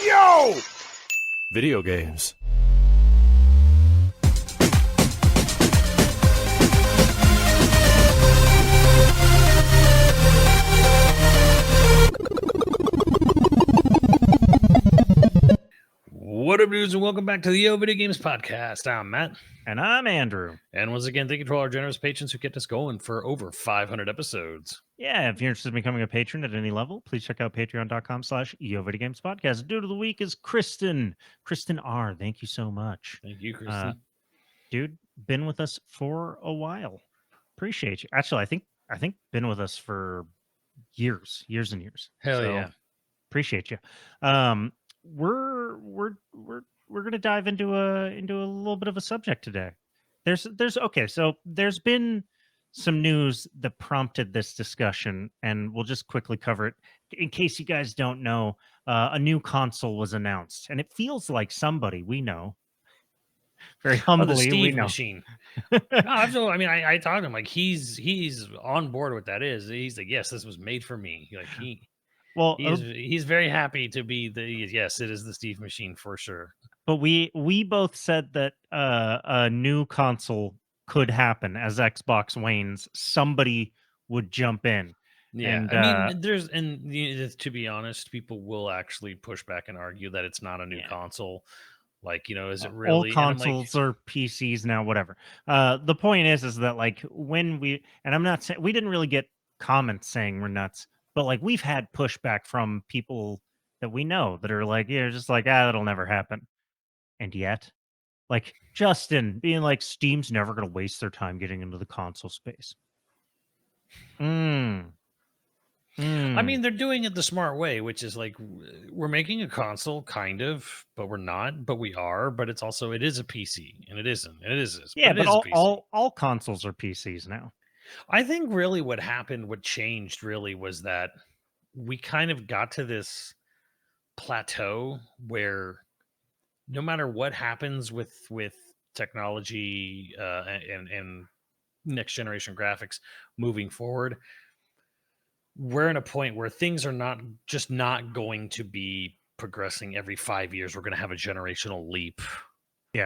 Yo! Video games. What up, dudes, and welcome back to the YoVideogames podcast. I'm Matt. And I'm Andrew. And once again, thank you to all our generous patrons who kept us going for over 500 episodes. Yeah, if you're interested in becoming a patron at any level, please check out patreon.com/YoVideogames podcast. Dude of the week is Kristen. Kristen R. Thank you so much. Thank you, Kristen. Dude, been with us for a while. Appreciate you. Actually, I think been with us for years and years. Hell So, yeah. Appreciate you. We're gonna dive into a little bit of a subject today. So there's been some news that prompted this discussion, and we'll just quickly cover it in case you guys don't know. A new console was announced, and it feels like somebody we know, very humbly, the Steve we know. machine. No, absolutely. I mean, I talked to him like he's on board with that. He's like, yes, this was made for me. Like he's very happy to be yes, it is the Steve machine for sure. But we both said that a new console could happen as Xbox wanes. Somebody would jump in. Yeah, and, I mean, to be honest, people will actually push back and argue that it's not a new console. Like, is it really? All consoles are PCs now, whatever. The point is that like when I'm not saying we didn't really get comments saying we're nuts, but like we've had pushback from people that we know that are like, yeah, just like, that'll never happen. And yet, like Justin being like, Steam's never going to waste their time getting into the console space. I mean, they're doing it the smart way, which is like we're making a console, kind of, but we're not. But we are. But it is a PC, and it isn't. And it is. Yeah, but all consoles are PCs now. I think really what happened, what changed, really was that we kind of got to this plateau where no matter what happens with technology and next generation graphics moving forward, we're in a point where things are not going to be progressing every 5 years. We're going to have a generational leap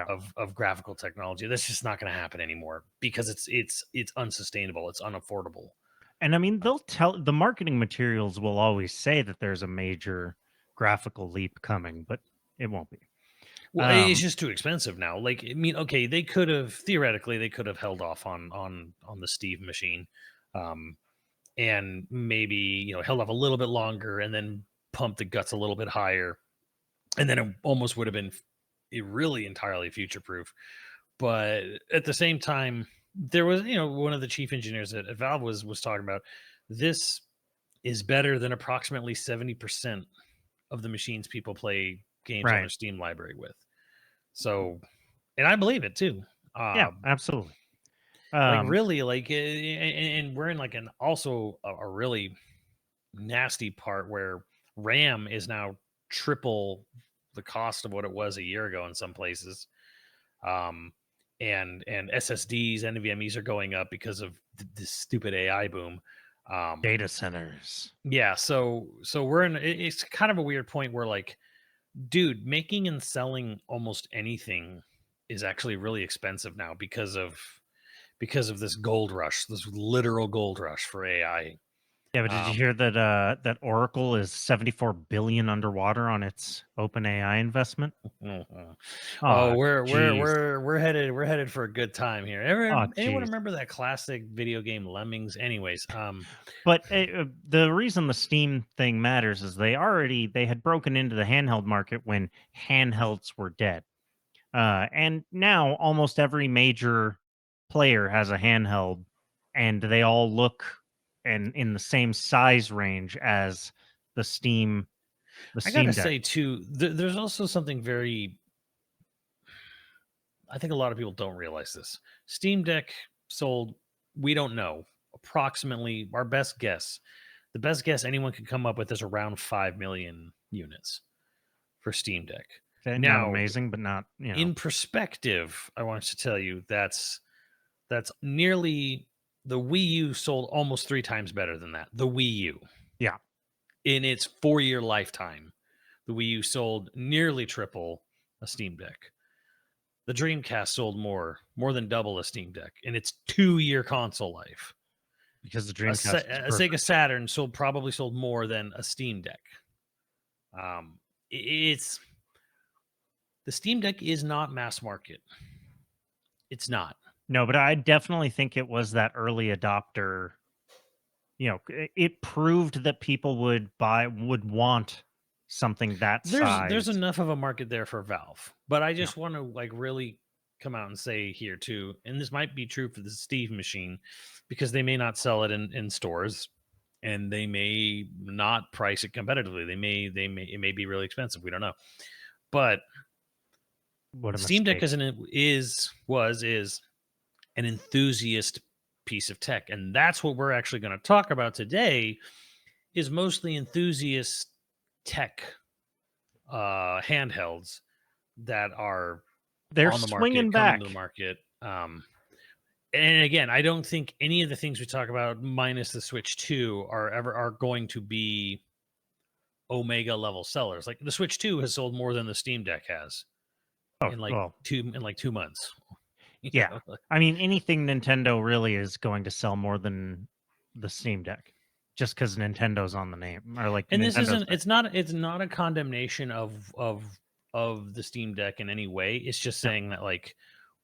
of graphical technology. That's just not going to happen anymore because it's unsustainable. It's unaffordable. And I mean, they'll tell the marketing materials will always say that there's a major graphical leap coming, but it won't be. Well, it's just too expensive now. Like, I mean, okay, they could have held off on the Steve machine, and maybe held off a little bit longer, and then pumped the guts a little bit higher, and then it almost would have been really entirely future proof. But at the same time, there was one of the chief engineers at Valve was talking about this is better than approximately 70% of the machines people play games on their Steam library with. So, and I believe it too. Yeah, absolutely. Like really, like, and we're in like a really nasty part where RAM is now triple the cost of what it was a year ago in some places. And SSDs, NVMEs are going up because of this stupid AI boom. Data centers. Yeah, so we're in. It's kind of a weird point where like, dude, making and selling almost anything is actually really expensive now because of this gold rush, this literal gold rush for AI. Yeah, but did you hear that that Oracle is $74 billion underwater on its OpenAI investment? We're headed for a good time here. Anyone remember that classic video game Lemmings? Anyways, but the reason the Steam thing matters is they had broken into the handheld market when handhelds were dead, and now almost every major player has a handheld, and they all look and in the same size range as the Steam. I gotta say too, there's also something very. I think a lot of people don't realize this. Steam Deck sold, we don't know, approximately our best guess. The best guess anyone could come up with is around 5 million units for Steam Deck. Now, not amazing, but not in perspective. I want to tell you that's nearly. The Wii U sold almost 3 times better than that. The Wii U. Yeah. In its 4-year lifetime The Wii U sold nearly triple a Steam Deck. The Dreamcast sold more than double a Steam Deck in its 2-year console life. because the A, Dreamcast is a perfect. Sega Saturn probably sold more than a Steam Deck. It's the Steam Deck is not mass market. It's not. No, but I definitely think it was that early adopter. It proved that people would want something that There's size. enough of a market there for Valve, but I just want to like really come out and say here too, and this might be true for the Steve machine because they may not sell it in stores and they may not price it competitively. It may be really expensive. We don't know. But What the a Steam Deck mistake. is an enthusiast piece of tech, and that's what we're actually going to talk about today is mostly enthusiast tech handhelds that are They're on the market, swinging coming to the back. market. And again, I don't think any of the things we talk about, minus the Switch 2, are going to be Omega level sellers. Like the Switch 2 has sold more than the Steam Deck has Oh, in well, 2 months. You yeah. know? I mean, anything Nintendo really is going to sell more than the Steam Deck, just because Nintendo's on the name, or like And this Nintendo's isn't there. it's not a condemnation of the Steam Deck in any way. It's just No. saying that like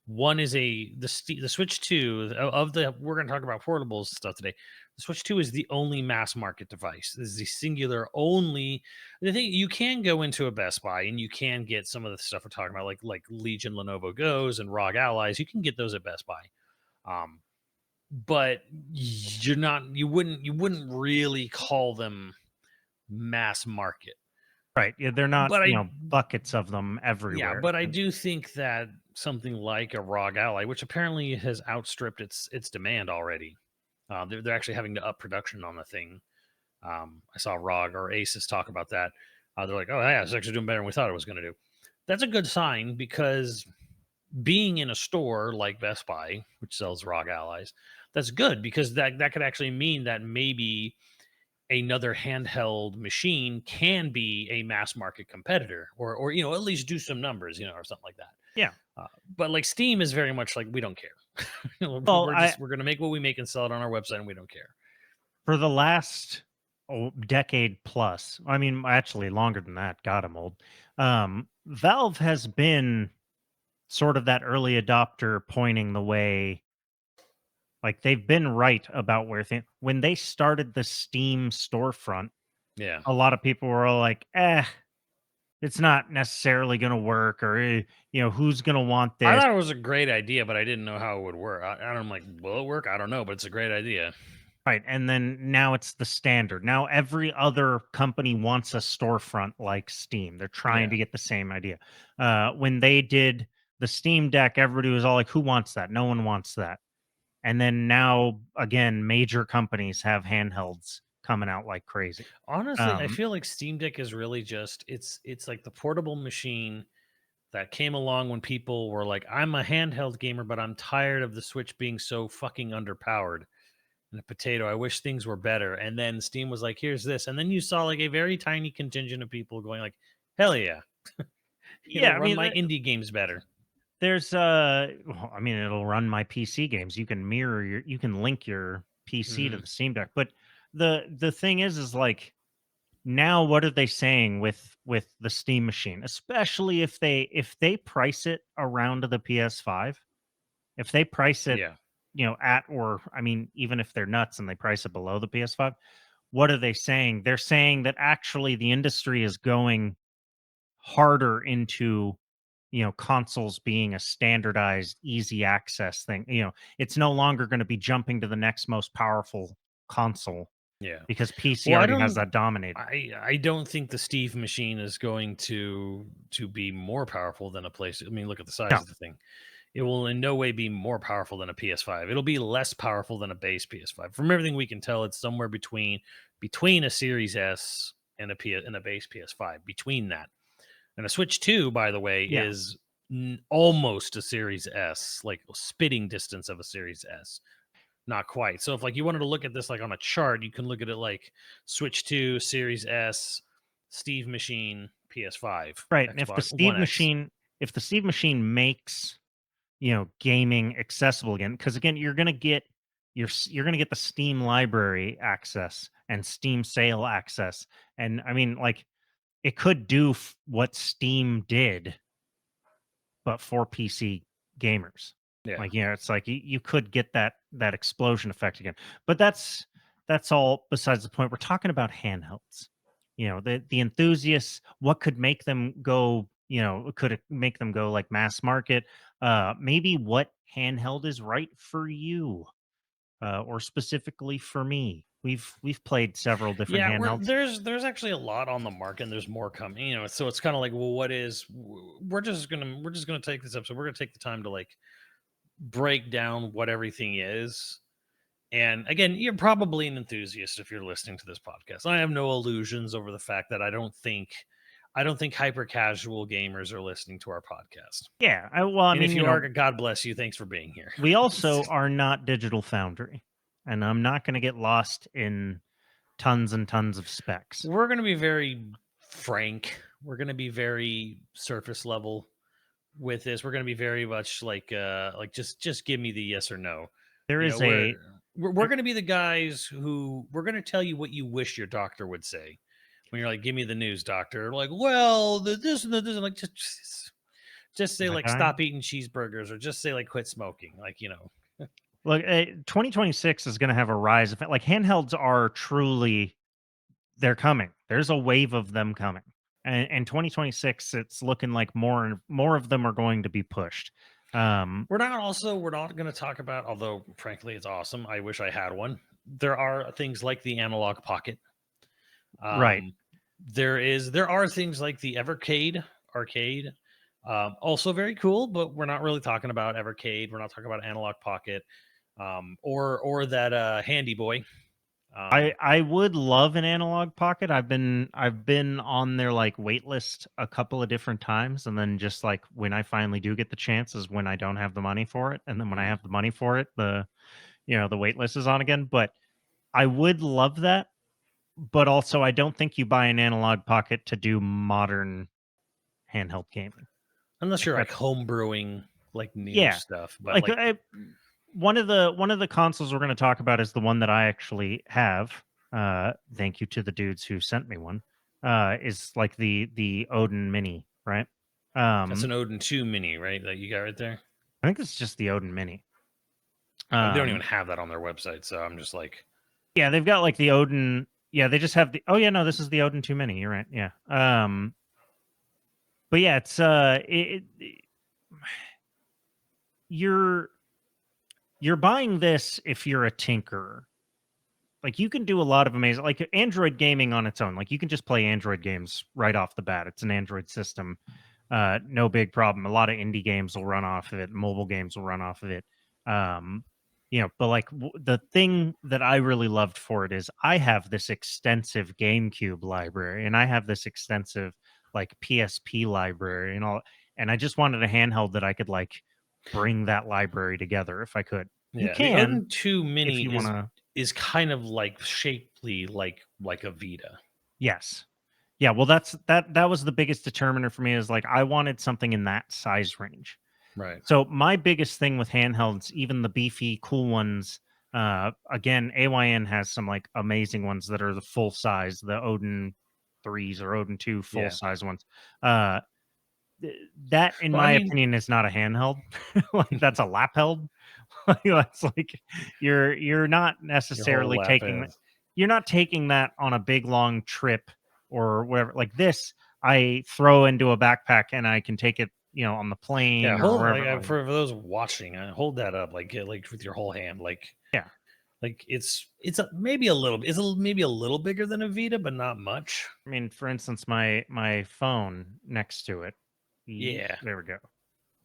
one is the Switch 2 of the we're going to talk about portables stuff today. The Switch 2 is the only mass market device. This is the singular only. The thing you can go into a Best Buy and you can get some of the stuff we're talking about, like Legion Lenovo Goes and ROG Allies. You can get those at Best Buy, but you wouldn't really call them mass market. Right. Yeah, they're not, But buckets of them yeah, everywhere. but I do think that something like a ROG Ally, which apparently has outstripped its demand already, they're actually having to up production on the thing. I saw ROG or Asus talk about that. They're like, "Oh yeah, it's actually doing better than we thought it was going to do." That's a good sign because being in a store like Best Buy, which sells ROG Allies, that's good because that could actually mean that maybe another handheld machine can be a mass market competitor or at least do some numbers or something like that. Yeah. But like Steam is very much like we don't care. Well, We're gonna make what we make and sell it on our website and we don't care. for the last decade plus, I mean, actually longer than that. God, I'm old. Valve has been sort of that early adopter pointing the way. Like they've been right about where when they started the Steam storefront, Yeah. a lot of people were all like, it's not necessarily going to work, or, who's going to want I this? thought it was a great idea, but I didn't know how it would work. I'm like, will it work? I don't know, but it's a great idea. Right. And then now it's the standard. Now every other company wants a storefront like Steam. They're trying Yeah. to get the same idea. When they did the Steam Deck, everybody was all like, who wants that? No one wants that. And then now, again, major companies have handhelds coming out like crazy. Honestly, I Um, feel like Steam Deck is really just it's like the portable machine that came along when people were like, I'm a handheld gamer, but I'm tired of the Switch being so fucking underpowered and a potato. I wish things were better. And then Steam was like, here's this. And then you saw like a very tiny contingent of people going like, hell yeah, it'll yeah, I run mean, my indie games better. there's well, I mean, it'll run my PC games. You can link your PC to Hmm. the Steam Deck. But the thing is like, now what are they saying with the Steam machine, especially if they price it around to the PS5? If they price it, Yeah. at, or I mean, even if they're nuts and they price it below the PS5, what are they saying? They're saying that actually the industry is going harder into, consoles being a standardized easy access thing. It's no longer going to be jumping to the next most powerful console, Yeah. because PC Well, already has that dominated. I don't think the Steve machine is going to be more powerful than a place. I mean, look at the size No. of the thing. It will in no way be more powerful than a PS5. It'll be less powerful than a base PS5. From everything we can tell, it's somewhere between a Series S and a base PS5. Between that, and a Switch 2, by the way, Yeah. is almost a Series S, like spitting distance of a Series S. Not quite. So if like you wanted to look at this like on a chart, you can look at it like Switch 2, Series S, Steve machine, PS5, Right. And Xbox One X. If the Steve machine makes, gaming accessible again, because again, you're gonna get the Steam library access and Steam sale access. And I mean, like, it could do what Steam did, but for PC gamers. Yeah. Like, it's like you could get that explosion effect again. But that's all besides the point. We're talking about handhelds. The enthusiasts, what could make them go, could it make them go like mass market? Maybe what handheld is right for you, or specifically for me. We've played several different Yeah, handhelds. there's actually a lot on the market, and there's more coming. So it's kind of like, well, we're just gonna take this episode. We're gonna take the time to like break down what everything is. And again, you're probably an enthusiast if you're listening to this podcast. I have no illusions over the fact that I don't think hyper casual gamers are listening to our podcast. Yeah, well, I And mean, if you are, God bless you. Thanks for being here. we also are not Digital Foundry, and I'm not going to get lost in tons and tons of specs. We're going to be very frank. We're going to be very surface level with this. We're going to be very much like just give me the yes or no. There You is know, a we're going to be the guys who we're going to tell you what you wish your doctor would say when you're like, give me the news, doctor. Like, well, this and this, and like just say like stop eating cheeseburgers, or just say like quit smoking. Like, look, 2026 is going to have a rise of like handhelds are truly, they're coming. There's a wave of them coming. And 2026, it's looking like more and more of them are going to be pushed. we're not going to talk about, although frankly it's awesome. I wish I had one. There are things like the analog pocket. Right. There are things like the Evercade arcade. Also very cool, but we're not really talking about Evercade. We're not talking about analog pocket, or that handy boy. I would love an analog pocket. I've been on their like wait list a couple of different times, and then just like when I finally do get the chance is when I don't have the money for it, and then when I have the money for it, the wait list is on again. But I would love that. But also, I don't think you buy an analog pocket to do modern handheld gaming. Unless you're like That's homebrewing like new yeah. stuff, but Like like one of the consoles we're going to talk about is the one that I actually have. Thank you to the dudes who sent me one. Is like the Odin Mini, right? that's an Odin 2 Mini, right? That you got right there. I think it's just the Odin Mini. They don't even have that on their website, so I'm just like, Yeah, they've got like the Odin. Yeah, they just have the. Oh yeah, no, this is the Odin 2 Mini. You're right. Yeah. But yeah, it's you're buying this if you're a tinkerer. Like you can do a lot of amazing, like Android gaming on its own. Like you can just play Android games right off the bat. It's an Android system, no big problem. A lot of indie games will run off of it. Mobile games will run off of it. But like the thing that I really loved for it is I have this extensive GameCube library, and I have this extensive like PSP library and all. And I just wanted a handheld that I could like bring that library together if I could. You yeah, the can Odin 2 if Mini you want to. is kind of like shapely like a Vita. Yes. Yeah, well that was the biggest determiner for me is like I wanted something in that size range. Right. So my biggest thing with handhelds, even the beefy cool ones, again, AYN has some like amazing ones that are the full size, the Odin 3s or Odin 2 full Yeah. size ones. That in Well, I my mean, opinion is not a handheld. Like that's a lap held. Like, that's like you're not your whole necessarily lap taking is. you're not taking that on a big long trip or whatever. Like this, I throw into a backpack and I can take it, on the plane Yeah, or hold wherever. like for those watching, hold that up, like with your whole hand, Yeah. like maybe a little, maybe a little bigger than a Vita, but not much. I mean, for instance, my phone next to it. Yeah, There we go.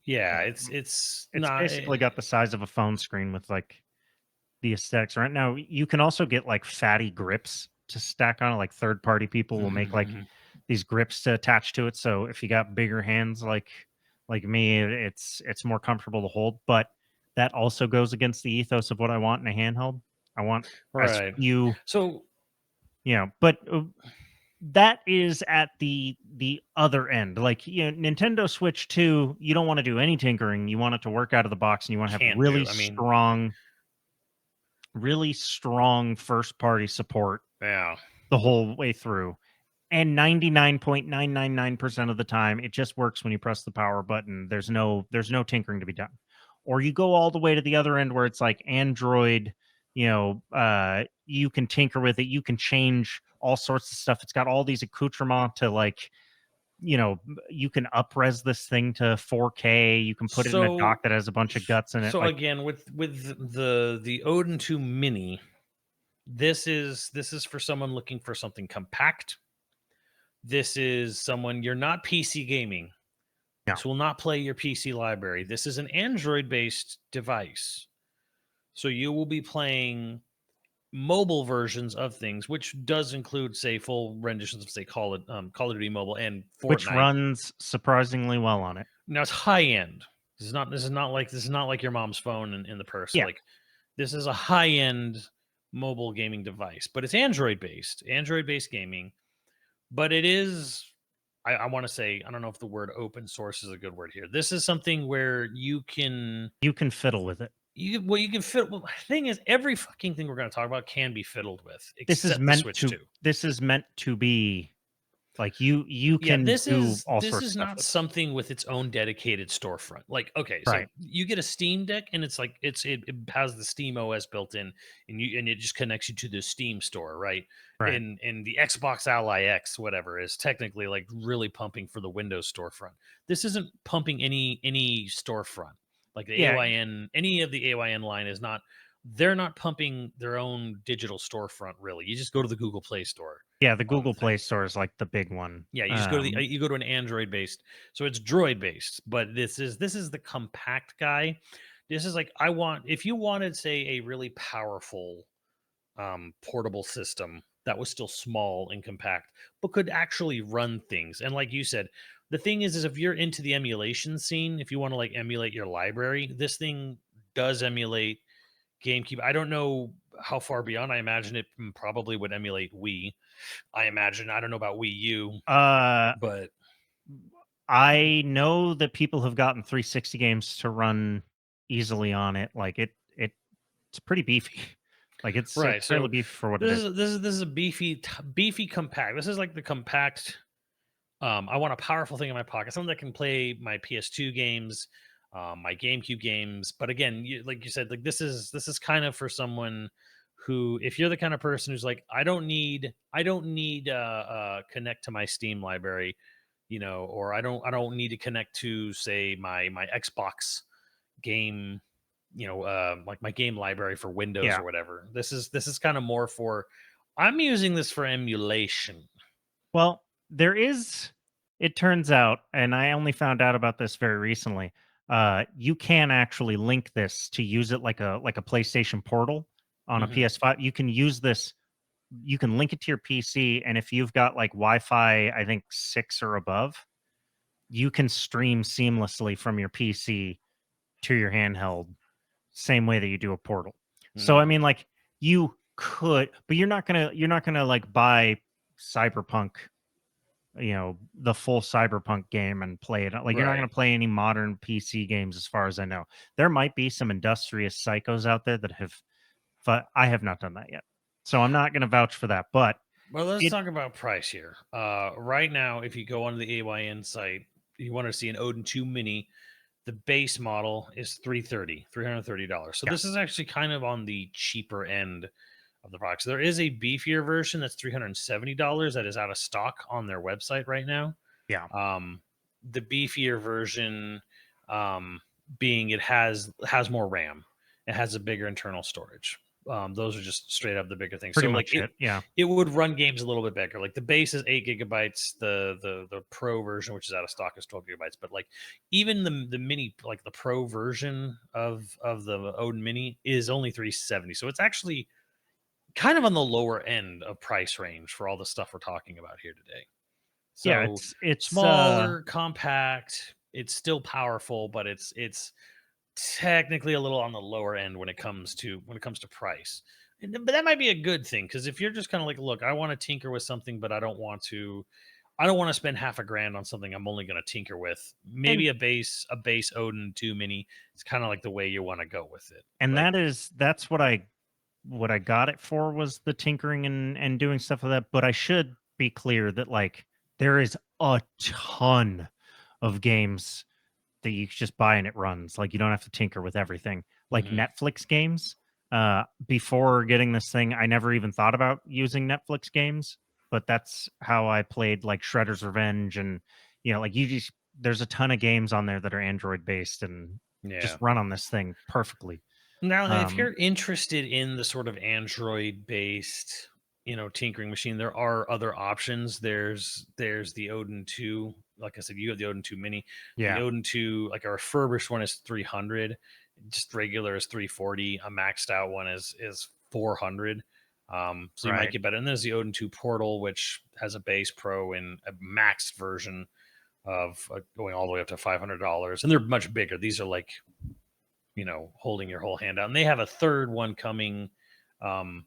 yeah, Yeah. it's It's not. basically got the size of a phone screen with like the aesthetics. Right now, you can also get like fatty grips to stack on it. Like third party people will make like these grips to attach to it. So if you got bigger hands like me, it's more comfortable to hold. But that also goes against the ethos of what I want in a handheld. I want as Right. few, So but that is at the other end. Like, you know, Nintendo Switch 2, you don't want to do any tinkering. You want it to work out of the box, and you want to have Can't do. I mean, really strong first party support yeah. the whole way through. And 99.999% of the time, it just works when you press the power button. There's no tinkering to be done. Or you go all the way to the other end where it's like Android, you know, you can tinker with it, you can change all sorts of stuff. It's got all these accoutrements to, like, you know, you can up-res this thing to 4K, you can put it in a So dock that has a bunch of guts in it. so Like, again, with the Odin 2 Mini, this is for someone looking for something compact. This is someone, you're not PC gaming. no. This will not play your PC library. This is an Android based device. So you will be playing mobile versions of things, which does include, say, full renditions of, say, Call of Duty Mobile and Which Fortnite. runs surprisingly well on it. Now it's high end. This is not like your mom's phone in the purse. Yeah. Like, this is a high end mobile gaming device, but it's Android based gaming. But it is, I want to say, I don't know if the word open source is a good word here. This is something where you can fiddle with it. you can fit. Well, the thing is, every fucking thing we're going to talk about can be fiddled with, This is except the meant Switch to 2. this is meant to be like, you Yeah, can do all this sorts of is stuff not with it. something with its own dedicated storefront. Like, okay, so Right. you get a Steam Deck, and it's like it has the Steam OS built in, and it just connects you to the Steam store, right? Right. And the Xbox Ally X, whatever, is technically like really pumping for the Windows storefront. This isn't pumping any storefront. Like the Yeah. AYN, any of the AYN line is not. They're not pumping their own digital storefront, really. You just go to the Google Play Store Yeah, the on the Google thing. Play Store is like the big one. Yeah, you just go to you go to an Android based, so it's Droid based, but this is the compact guy. This is like, I want, if you wanted, say, a really powerful portable system that was still small and compact, but could actually run things. And like you said, the thing is if you're into the emulation scene, if you want to like emulate your library, this thing does emulate GameCube. I don't know how far beyond. I imagine it probably would emulate Wii. I imagine. I don't know about Wii U, uh but I know that people have gotten 360 games to run easily on it. Like, it's pretty beefy. Like, it's right. fairly So beefy for what it is. this is a beefy compact. This is like the compact. I want a powerful thing in my pocket, something that can play my PS2 games, my GameCube games. But again, like you said, like this is kind of for someone who, if you're the kind of person who's like, I don't need connect to my Steam library, or I don't need to connect to, say, my Xbox game, like my game library for Windows Yeah. or whatever. This is kind of more for, I'm using this for emulation. Well, it turns out, and I only found out about this very recently, you can actually link this to use it like a PlayStation Portal on a Mhm. PS5. You can use this, you can link it to your PC, and if you've got like Wi-Fi, I think 6 or above, you can stream seamlessly from your PC to your handheld, same way that you do a Portal. So I Mm. mean, like, you could, but you're not gonna like buy Cyberpunk, the full Cyberpunk game and play it. Like, you're not going Right. to play any modern PC games, as far as I know. There might be some industrious psychos out there that have, but I have not done that yet. So I'm not going to vouch for that. But Well, let's it, talk about price here. Right now, if you go onto the AYN site, you want to see an Odin 2 Mini, the base model is $330. So yeah, this is actually kind of on the cheaper end of the box. There is a beefier version that's $370 that is out of stock on their website right now. yeah, Um, the beefier version, being it has more RAM, it has a bigger internal storage. Those are just straight up the bigger things. pretty So like much it. Yeah, it would run games a little bit bigger. Like the base is 8 GB. The Pro version, which is out of stock, is 12 GB. But like even the mini, like the Pro version of the Odin Mini, is only 370. So it's actually kind of on the lower end of price range for all the stuff we're talking about here today. yeah. So It's smaller, compact, it's still powerful, but it's technically a little on the lower end when it comes to price. But that might be a good thing because if you're just kind of like, look, I want to tinker with something, but I don't want to spend half a grand on something I'm only going to tinker with. And Maybe a base Odin 2 mini. It's kind of like the way you want to go with it. and Like, that's what I got it for, was the tinkering and doing stuff with that. But I should be clear that like there is a ton of games that you just buy and it runs. Like you don't have to tinker with everything. Like mhm. Netflix games. Before getting this thing, I never even thought about using Netflix games, but that's how I played like Shredder's Revenge and like you just there's a ton of games on there that are Android based and just Yeah. run on this thing perfectly. Now, if Um you're interested in the sort of Android-based, tinkering machine, there are other options. There's the Odin 2. Like I said, you have the Odin 2 Mini. The yeah, Odin 2, like a refurbished one, is 300. Just regular is 340. A maxed out one is 400. So you might right. get better. And there's the Odin 2 Portal, which has a base Pro and a maxed version of going all the way up to $500, and they're much bigger. These are like holding your whole hand out. And they have a third one coming um,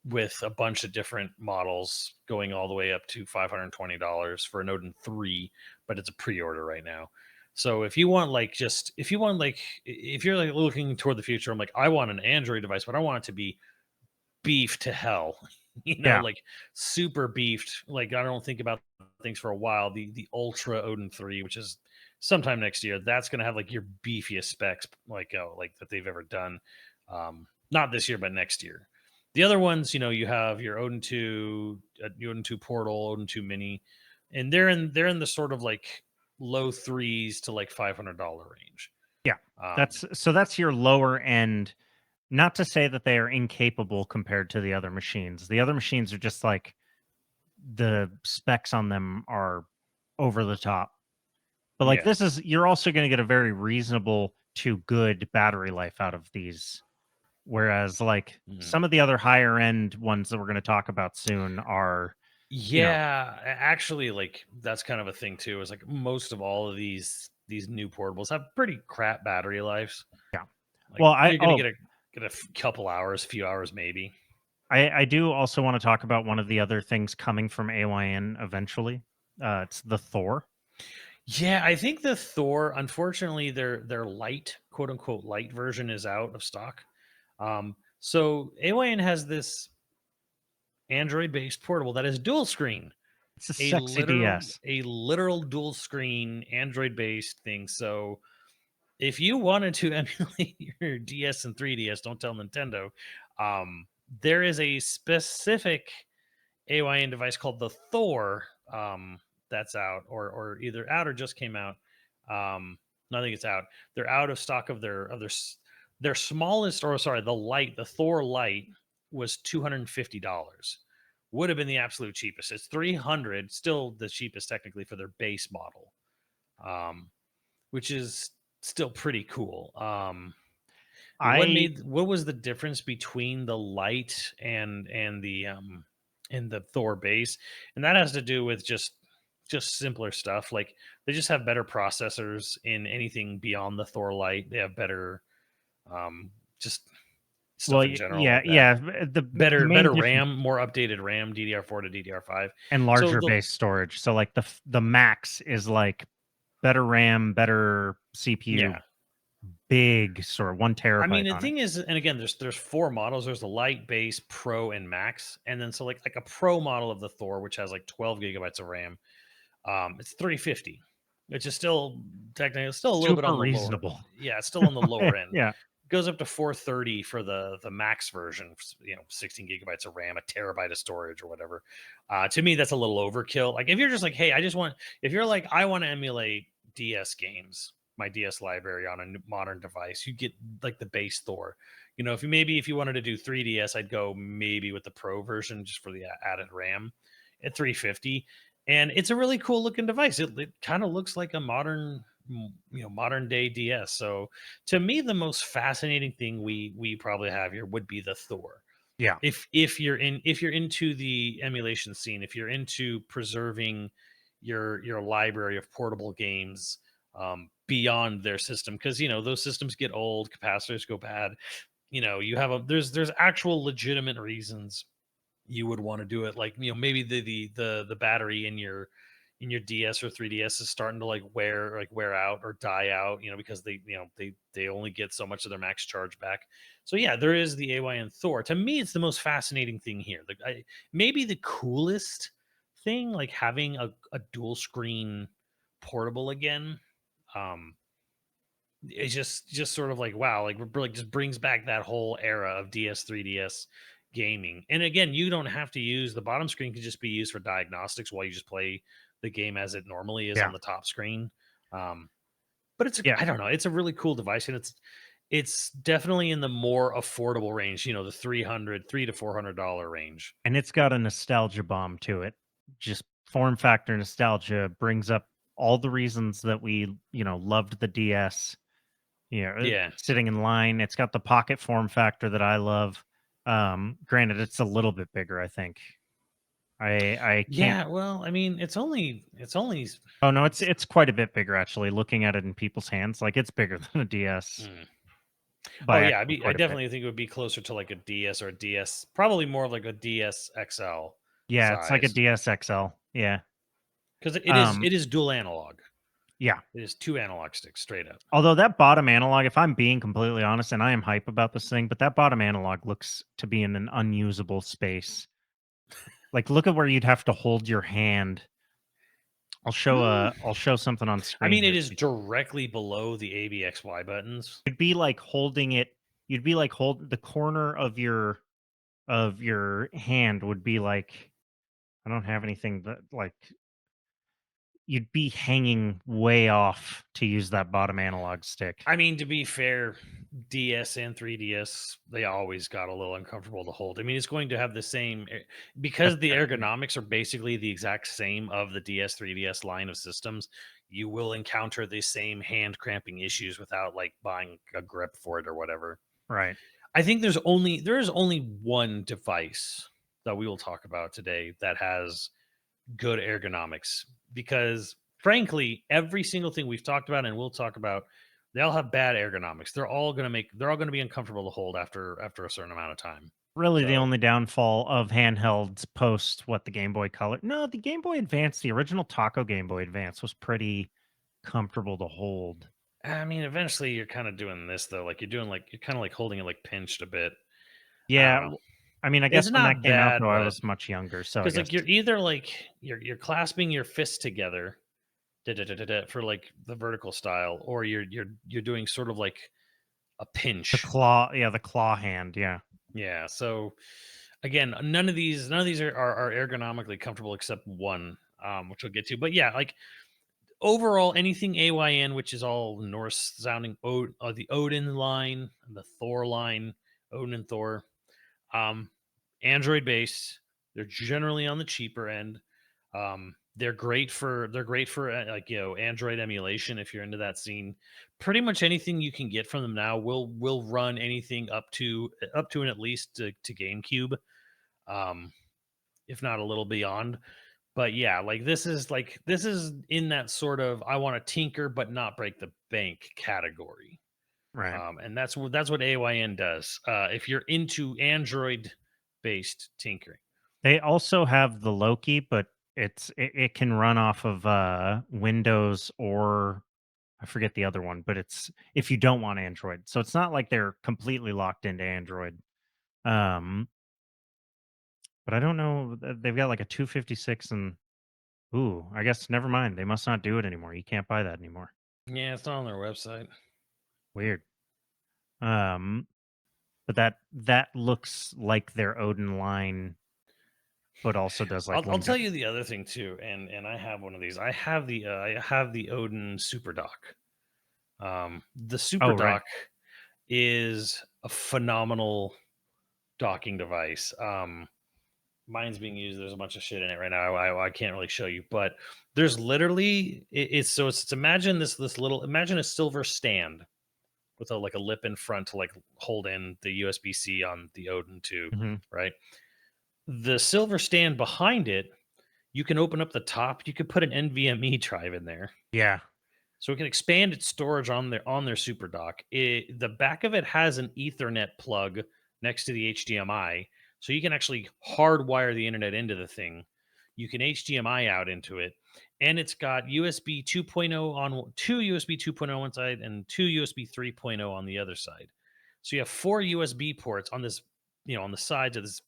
with a bunch of different models going all the way up to $520 for an Odin 3, but it's a pre-order right now. So if you want if you're like looking toward the future, I'm like, I want an Android device, but I want it to be beef to hell. Yeah. Like super beefed. Like I don't think about things for a while. The Ultra Odin 3, which is sometime next year, that's gonna have like your beefiest specs like that they've ever done. Not this year, but next year. The other ones, you have your Odin 2, Odin 2 Portal, Odin 2 Mini, and they're in the sort of like low threes to like $500 range. Yeah. Um, That's your lower end. Not to say that they are incapable compared to the other machines. The other machines are just like the specs on them are over the top. But like yeah. this is you're also going to get a very reasonable to good battery life out of these. Whereas like Mhm. some of the other higher end ones that we're going to talk about soon are, you know, Yeah, actually, like that's kind of a thing too. Is like most of all of these new portables have pretty crap battery lives. yeah. Like Well, you're gonna get a couple hours, few hours maybe. I do also want to talk about one of the other things coming from AYN eventually. It's the Thor. Yeah, I think the Thor, unfortunately, their light, quote unquote, light version is out of stock. So AYN has this Android based portable that is dual screen, It's a a sexy literal DS. a literal dual screen Android based thing. So if you wanted to emulate your DS and 3DS, don't tell Nintendo. Um, there is a specific AYN device called the Thor that's out, or either out or just came out. No, I think it's out. They're out of stock of their smallest, or sorry, the Thor Lite was $250. Would have been the absolute cheapest. It's 300, still the cheapest technically for their base model. Um, which is still pretty cool. I What was the difference between the light and the Thor base? And that has to do with just simpler stuff. Like they just have better processors in anything beyond the Thor light. They have better just stuff in general yeah, like that. yeah. The main Better difference RAM, more updated RAM, DDR4 to DDR5. and So larger the base storage. So like the max is like better RAM, better CPU, yeah, big store, one I terabyte mean, the on it. thing is, and again, there's four models. There's the light, base, pro, and max. And then so like a pro model of the Thor, which has like 12 gigabytes of RAM, it's 350, which is still technically it's still a little bit Super on the lower. reasonable. Yeah, it's still on the lower end. Yeah. Goes up to 430 for the max version, 16 gigabytes of RAM, a terabyte of storage or whatever. To me, that's a little overkill. Like if you're just like, hey, if you're like, I want to emulate DS games, my DS library on a modern device, you get like the base Thor. If you wanted to do 3DS, I'd go maybe with the Pro version just for the added RAM at 350. And it's a really cool looking device. It kind of looks like a modern day DS. So to me, the most fascinating thing we probably have here would be the Thor. Yeah. If you're into the emulation scene, if you're into preserving your library of portable games beyond their system, because those systems get old, capacitors go bad. you have there's actual legitimate reasons you would want to do it. Like, maybe the battery in your DS or 3DS is starting to wear out or die out, because they only get so much of their max charge back. So yeah, there is the AYN Thor. To me, it's the most fascinating thing here. Maybe the coolest thing, like having a dual screen portable again. Um, it's just sort of like, wow, like just brings back that whole era of DS 3DS gaming. And again, you don't have to use the bottom screen; can just be used for diagnostics while you just play the game as it normally is Yeah. on the top screen. um but Yeah. I don't know, it's a really cool device, and it's definitely in the more affordable range, the $300 to $400 range. And it's got a nostalgia bomb to it. Just form factor nostalgia brings up all the reasons that we, loved the DS. Yeah. Sitting in line. It's got the pocket form factor that I love. Granted, it's a little bit bigger, I think. I can't. Yeah, well, I mean, it's only Oh no, it's it's it's quite a bit bigger actually. Looking at it in people's hands, like it's bigger than a DS mm. Oh by yeah, actually I quite a bit. definitely think it would be closer to like a DS or a DS, probably more of like a DS XL Yeah, it's like a size, DS XL. Yeah. because Um. it is dual analog. Yeah. It is two analog sticks straight up. Although that bottom analog, if I'm being completely honest, and I am hype about this thing, but that bottom analog looks to be in an unusable space. Like, look at where you'd have to hold your hand. Mm. I'll show something on I screen mean, here. it is directly below the ABXY buttons. It'd be like holding it. You'd be like hold the corner of your hand would be like I don't have anything that like you'd be hanging way off to use that bottom analog stick. I mean, to be fair, DS and 3DS, they always got a little uncomfortable to hold. I mean, it's going to have the same That's because the true. ergonomics are basically the exact same of the DS 3DS line of systems. You will encounter the same hand cramping issues without like buying a grip for it or whatever. Right. I think there is only one device that we will talk about today that has good ergonomics, because frankly, every single thing we've talked about and we'll talk about, they all have bad ergonomics. They're all going to be uncomfortable to hold after a certain amount of time. Really, the So, only downfall of handhelds post what the Game Boy Color. No, the Game Boy Advance, the original Taco Game Boy Advance was pretty comfortable to hold. I mean, eventually you're kind of doing this though. You're kind of like holding it like pinched a bit. I Yeah, don't know. I mean, I guess It's when that not came out bad, though, I but was much younger, so I because guess like you're either like you're clasping your fists together for like the vertical style, or you're doing sort of like a pinch. the claw hand, yeah. Yeah. So again, none of these are ergonomically comfortable except one, which we'll get to. But yeah, like overall, anything AYN, which is all Norse sounding, the Odin line, the Thor line, Odin and Thor, um, Android based. They're generally on the cheaper end. They're great for like Android emulation if you're into that scene. Pretty much anything you can get from them now will run anything up to and at least to GameCube, um, if not a little beyond. But yeah, this is in that sort of I want to tinker but not break the bank category. Right. And that's what AYN does. If you're into Android based tinkering. They also have the Loki, but it can run off of Windows or I forget the other one, but it's if you don't want Android. So it's not like they're completely locked into Android. Um, but I don't know. They've got like a 256 and ooh, I guess never mind. They must not do it anymore. You can't buy that anymore. Yeah, it's not on their website. Weird. Um, but that looks like their Odin line, but also does like I'll Windows. tell you the other thing too, and I have one of these. I have the Odin Superdock. The Oh, right. Superdock is a phenomenal docking device. Mine's being used. There's a bunch of shit in it right now. I can't really show you, but there's literally it's imagine this little imagine a silver stand with a lip in front to like hold in the USB-C on the Odin 2, Hmm. right? The silver stand behind it, you can open up the top. You could put an NVMe drive in there. Yeah. So it can expand its storage on their Superdock. The back of it has an Ethernet plug next to the HDMI, so you can actually hardwire the internet into the thing. You can HDMI out into it, and it's got USB 2.0 on two USB 2.0 on one side and two USB 3.0 on the other side. So you have four USB ports on this, on the sides of this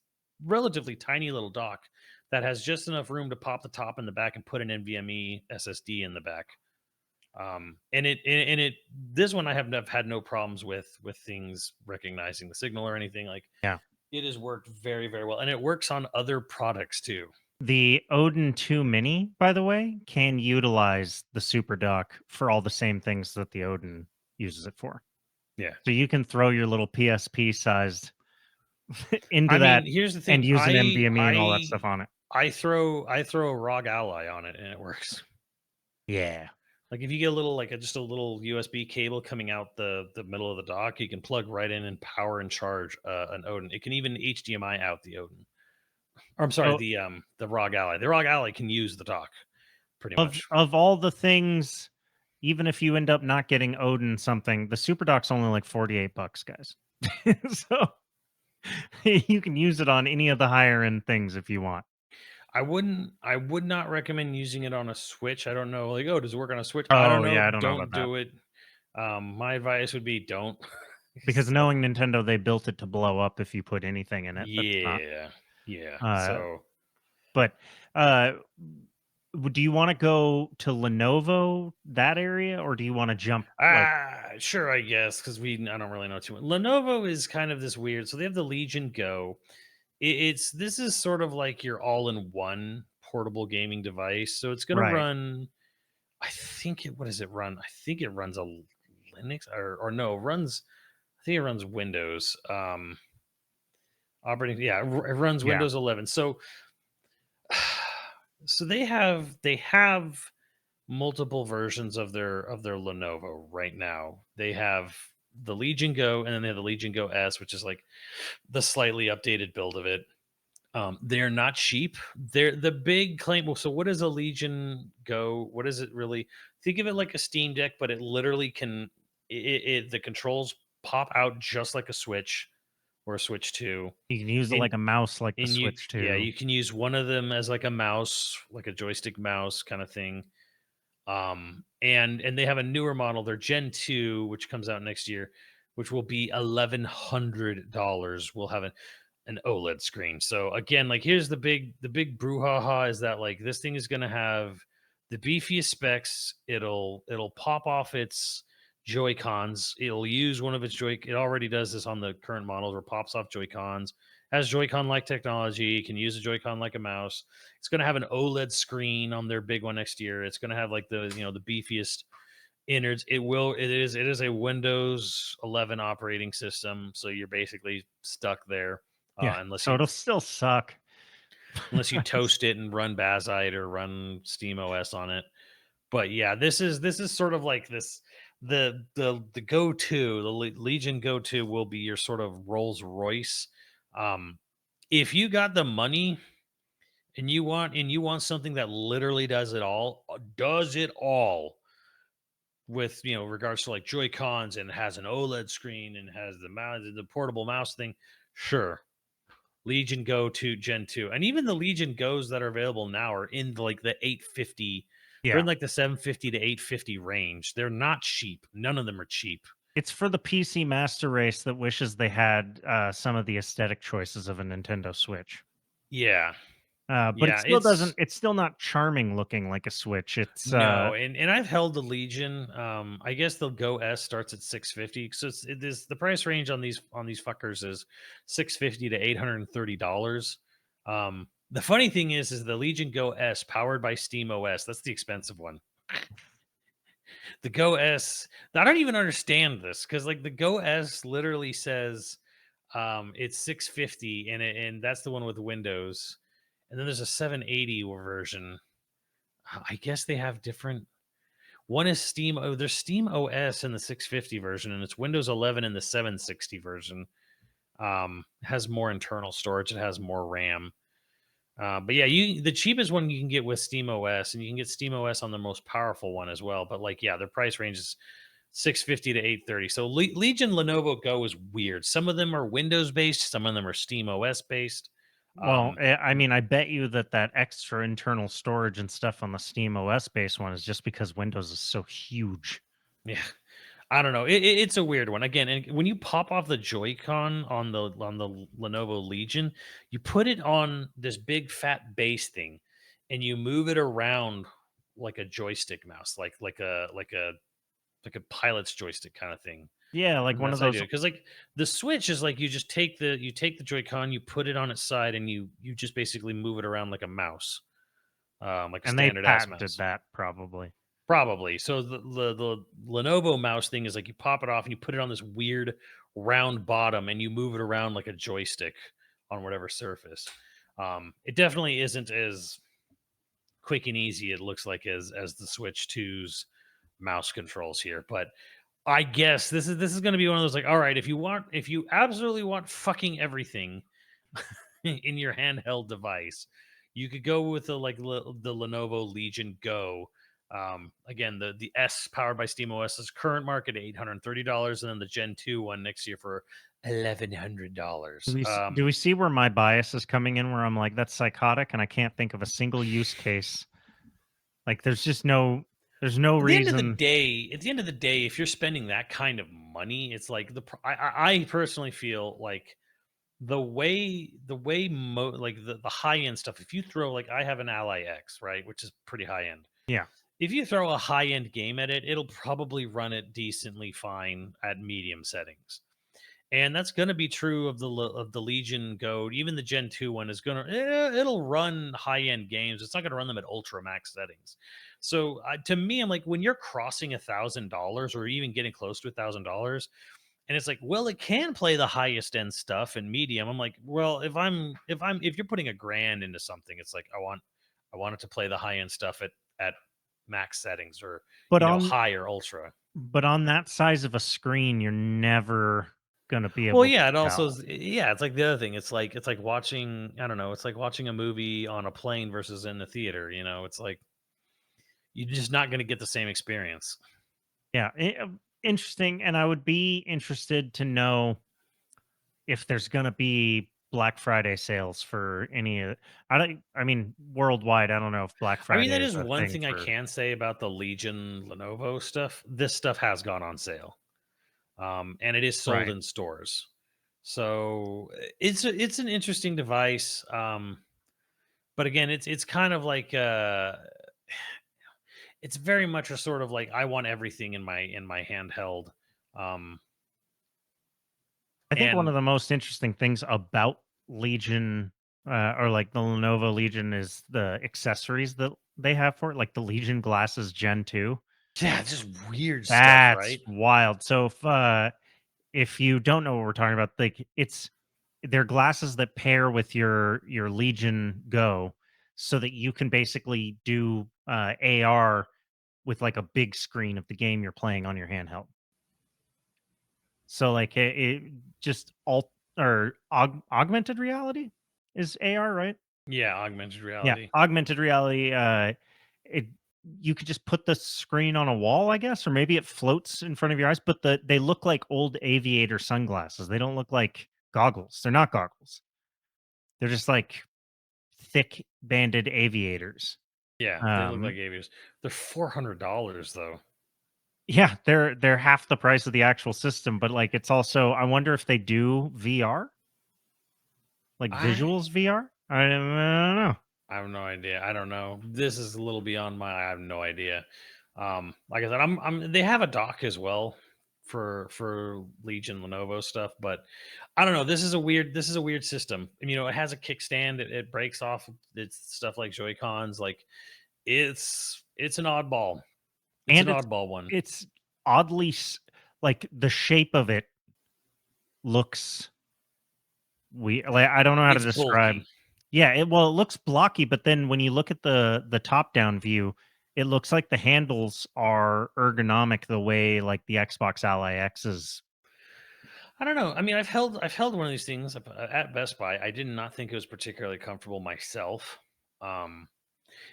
relatively tiny little dock that has just enough room to pop the top and the back and put an NVMe SSD in the back. And it this one I have had no problems with things recognizing the signal or anything. Like, Yeah. it has worked very, very well, and it works on other products too. The Odin 2 Mini, by the way, can utilize the Superdock for all the same things that the Odin uses it for. Yeah. So you can throw your little PSP sized into I that mean, here's the and thing. use an NVMe and all that stuff on it. I throw a ROG Ally on it and it works. Yeah. Like, if you get a little, just a little USB cable coming out the middle of the dock, you can plug right in and power and charge an Odin. It can even HDMI out the Odin. Or I'm sorry, So the ROG Ally. The ROG Ally can use the dock pretty of much. of all the things, even if you end up not getting Odin something, the Superdock's only like $48, guys. So you can use it on any of the higher end things if you want. I would not recommend using it on a Switch. I don't know, like, oh, does it work on a Switch? I don't Oh know. yeah, I don't know Don't about that. do it. My advice would be don't. Because So, knowing Nintendo, they built it to blow up if you put anything in it that's not. yeah, yeah. Uh, So, but uh, do you want to go to Lenovo that area, or do you want to jump like sure, I guess, because I don't really know too much. Lenovo is kind of this weird. So they have the Legion Go. This is sort of like your all-in-one portable gaming device. So it's going to right? run. I think it. What does it run? I think it runs a Linux or no, it runs. I think it runs Windows. Operating. Yeah, it runs Yeah, Windows 11. So they have multiple versions of their Lenovo right now. They have the Legion Go, and then they have the Legion Go S, which is like the slightly updated build of it. They're not cheap. They're the big claim. Well, so what is a Legion Go? What is it really? Think of it like a Steam Deck, but it literally can. The controls pop out just like a Switch or a Switch 2. you can use it And like a mouse, like the and you Switch yeah, too. you can use one of them as like a mouse, like a joystick mouse kind of thing. And they have a newer model, their Gen 2, which comes out next year, which will be $1,100. Will have an OLED screen. So again, like, here's the big brouhaha is that, like, this thing is going to have the beefiest specs. It'll pop off its Joy Cons. It'll use one of its Joy. It already does this on the current models, where it pops off Joy Cons. Has Joy-Con like technology. Can use a Joy-Con like a mouse. It's going to have an OLED screen on their big one next year. It's going to have like the beefiest innards. It is a Windows 11 operating system, so you're basically stuck there, Yeah, unless so you it'll still suck. toast it and run Bazite or run Steam OS on it. But yeah, this is sort of like this the go-to, the Legion go-to will be your sort of Rolls Royce. Um, if you got the money and you want something that literally does it all with, regards to like Joy Cons, and has an OLED screen and has the portable mouse thing, sure. Legion Go to Gen 2. And even the Legion Goes that are available now are in like the 850. They're in Yeah, like the 750 to 850 range. They're not cheap. None of them are cheap. it's for the PC master race that wishes they had some of the aesthetic choices of a Nintendo Switch. Yeah. But it Yeah, still doesn't. It's still not charming looking like a Switch. It's no, and I've held the Legion. I guess the Go S starts at 650. So it is the price range on these fuckers is 650 to $830. The funny thing is the Legion Go S powered by Steam OS. That's the expensive one. The Go S. I don't even understand this, because like the Go S literally says it's 650, and that's the one with Windows. And then there's a 780 version. I guess they have different. One is Steam. Oh, there's Steam OS in the 650 version, and it's Windows 11 in the 760 version. It has more internal storage. It has more RAM. But yeah, the cheapest one you can get with SteamOS, and you can get SteamOS on the most powerful one as well. But like, yeah, their price range is 650 to 830. So Legion Lenovo Go is weird. Some of them are Windows based, some of them are SteamOS based. Well, Um, I mean, I bet you that extra internal storage and stuff on the Steam OS based one is just because Windows is so huge. yeah, I don't know. It's a weird one. Again, and when you pop off the Joy-Con on the Lenovo Legion, you put it on this big fat base thing, and you move it around like a joystick mouse, like a pilot's joystick kind of thing. Yeah, like And one that's of how I those. do it. Because like the Switch is like you take the Joy-Con, you put it on its side, and you just basically move it around like a mouse, like a And they standard ass patented mouse. that probably. Probably. So the Lenovo mouse thing is like you pop it off and you put it on this weird round bottom and you move it around like a joystick on whatever surface. It definitely isn't as quick and easy it looks like as the Switch 2's mouse controls here, but I guess this is going to be one of those like, all right, if you absolutely want fucking everything in your handheld device, you could go with the Lenovo Legion Go. Again, the S powered by SteamOS's current market at $830, and then the Gen 2 one next year for $1,100. Do we see where my bias is coming in? Where I'm like, that's psychotic, and I can't think of a single use case. Like, there's no reason. At the end of the day, if you're spending that kind of money, it's like I personally feel like the high end stuff. If you throw like I have an Ally X, right, which is pretty high end. Yeah, If you throw a high end game at it, it'll probably run it decently fine at medium settings. And that's going to be true of the Legion Go. Even the Gen 2 one is going to it'll run high end games. It's not going to run them at ultra max settings. So to me, I'm like, when you're crossing $1,000 or even getting close to $1,000, and it's like, well, it can play the highest end stuff and medium. I'm like, well, if you're putting $1,000 into something, it's like I want it to play the high end stuff at max settings or but on high or ultra. that size of a screen, you're never gonna be Well, able to yeah, it also tell. is, yeah, it's like the other thing. It's like watching, I don't know, it's like watching a movie on a plane versus in the theater, It's like you're just not going to get the same experience. Yeah, interesting. And I would be interested to know if there's gonna be Black Friday sales for any of. I don't. I mean, worldwide, I don't know if Black I mean, Friday that is is a one thing thing I for. can say about the Legion Lenovo stuff. This stuff has gone on sale. And it is sold Right. in stores. So it's an interesting device. But again, it's kind of like it's very much a sort of like I want everything in my handheld. Um, I think one and of the most interesting things about Legion, or like the Lenovo Legion, is the accessories that they have for it, like the Legion glasses Gen 2. yeah, it's just weird stuff, That's right? wild. So if you don't know what we're talking about, like they're glasses that pair with your Legion Go, so that you can basically do AR with like a big screen of the game you're playing on your handheld. So like it just augmented reality is AR, right? Yeah, augmented Yeah, reality. augmented reality. It You could just put the screen on a wall, I guess, or maybe it floats in front of your eyes. But they look like old aviator sunglasses. They don't look like goggles. They're not goggles. They're just like thick banded aviators. Yeah, they look like Um, aviators. They're $400 though. yeah, they're half the price of the actual system. But like, it's also, I wonder if they do VR, like I visuals VR. I don't know. I have no idea. I don't know. This is a little beyond my. I have no idea. Like I said, they have a dock as well for Legion Lenovo stuff, but I don't know. This is a weird system. And, it has a kickstand. It breaks off. It's stuff like Joy Cons. Like it's an oddball. It's an And oddball one. it's oddly like the shape of it looks we like I don't know how to It's describe. bulky. Yeah, it looks blocky, but then when you look at the top down view, it looks like the handles are ergonomic the way like the Xbox Ally X is. I don't know. I mean, I've held one of these things at Best Buy. I did not think it was particularly comfortable myself. Um,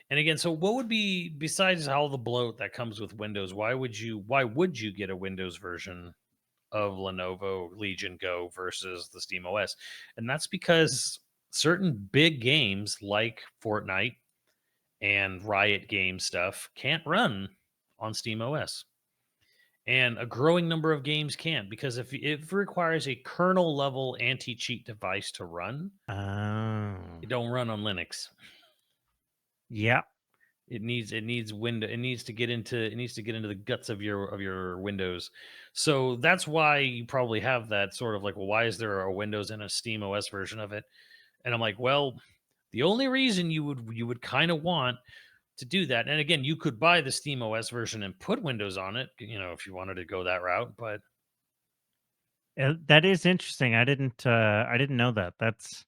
and again, so what would be besides all the bloat that comes with Windows? Why would you get a Windows version of Lenovo Legion Go versus the Steam OS? And that's because certain big games like Fortnite and Riot game stuff can't run on Steam OS. And a growing number of games can't because if it requires a kernel level anti-cheat device to run, Oh, it don't run on Linux. yeah. It needs to get into the guts of your Windows. So that's why you probably have that sort of like, well, why is there a Windows and a Steam OS version of it? And I'm like, well, the only reason you would kind of want to do that, and again, you could buy the Steam OS version and put Windows on it, if you wanted to go that route, but That is interesting. I didn't know that. That's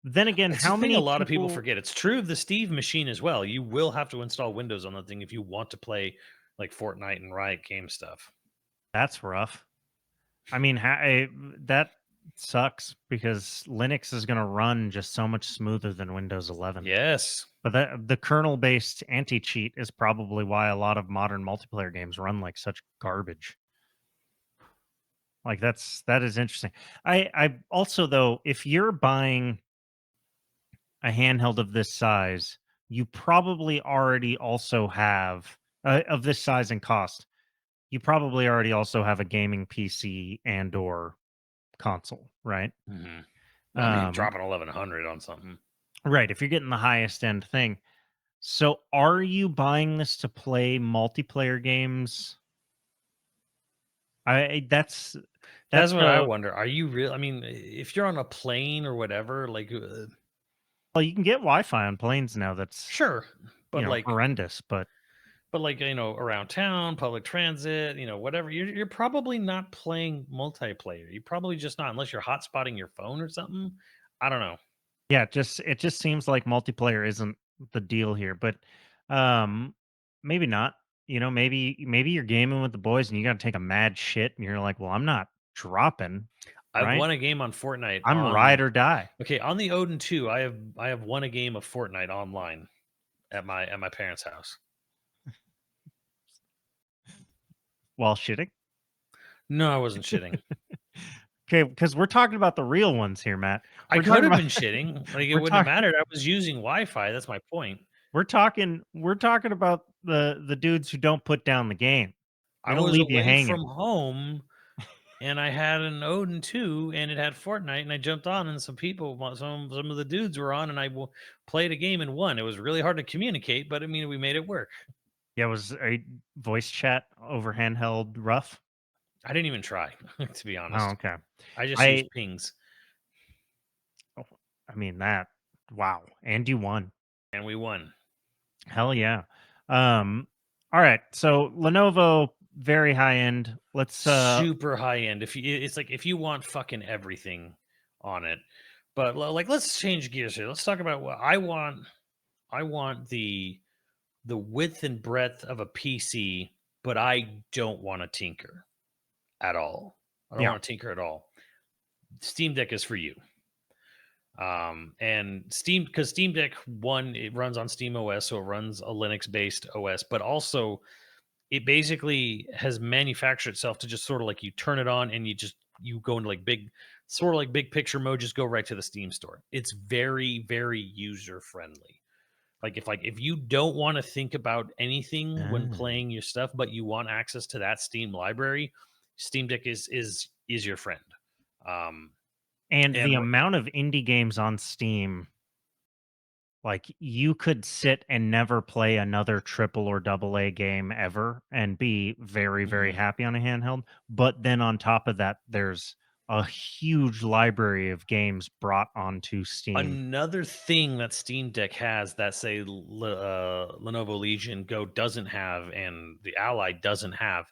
then again, it's the how thing a many lot of people people forget. It's true of the Steve machine as well. You will have to install Windows on the thing if you want to play like Fortnite and Riot game stuff. that's rough. I mean, that sucks because Linux is going to run just so much smoother than Windows 11. Yes. But the kernel-based anti-cheat is probably why a lot of modern multiplayer games run like such garbage. Like that is interesting. I also though, if you're buying a handheld of this size, you probably already also have of this size and cost. You probably already also have a gaming PC and or console, right? Hmm. I mean, Um, dropping 1100 on something. right. If you're getting the highest end thing, so are you buying this to play multiplayer games? That's That's what I the wonder. Are you real? I mean, if you're on a plane or whatever, like, well, you can get Wi-Fi on planes now. That's sure, but like, horrendous, but around town, public transit, whatever, you're probably not playing multiplayer. You probably just not, unless you're hotspotting your phone or something. I don't know. yeah, it just seems like multiplayer isn't the deal here. But um, maybe not. Maybe you're gaming with the boys and you got to take a mad shit, and you're like, well, I'm not dropping, I've right? won a game on Fortnite I'm ride on or die. okay, on the Odin 2. I have won a game of Fortnite online at my parents' house. While shitting. No, I wasn't shitting. Okay, because we're talking about the real ones here, Matt. I We're could talking have about been shitting. Like, it we're wouldn't have talking mattered. I was using Wi-Fi. That's my point. we're talking about the dudes who don't put down the game. They I don't was leave you away hanging. from home and I had an Odin 2 and it had Fortnite and I jumped on and some of the dudes were on and played a game and won. It was really hard to communicate, but I mean, we made it work. Yeah, was a voice chat over handheld rough? I didn't even try, to be Oh, honest. okay. I just I used pings oh, I mean that wow. And you won. and we won. Hell yeah. Um all right. So Lenovo very high end. Let's Super high end. It's like if you want fucking everything on it. But like, let's change gears here. Let's talk about what I want. I want the width and breadth of a PC, but I don't want to tinker at all. I don't yeah. want to tinker at all. Steam Deck is for you. And because Steam Deck, one, it runs on Steam OS, so it runs a Linux based OS, but also it basically has manufactured itself to just sort of like you turn it on and you go into like big picture mode, just go right to the Steam store. It's very, very user friendly. Like if you don't want to think about anything when Ah. playing your stuff, but you want access to that Steam library, Steam Deck is your friend. Um, And the and amount of indie games on Steam, like you could sit and never play another triple or double A game ever and be very, very mhm. happy on a handheld. But then on top of that, there's a huge library of games brought onto Steam. Another thing that Steam Deck has that say Lenovo Legion Go doesn't have, and the Ally doesn't have,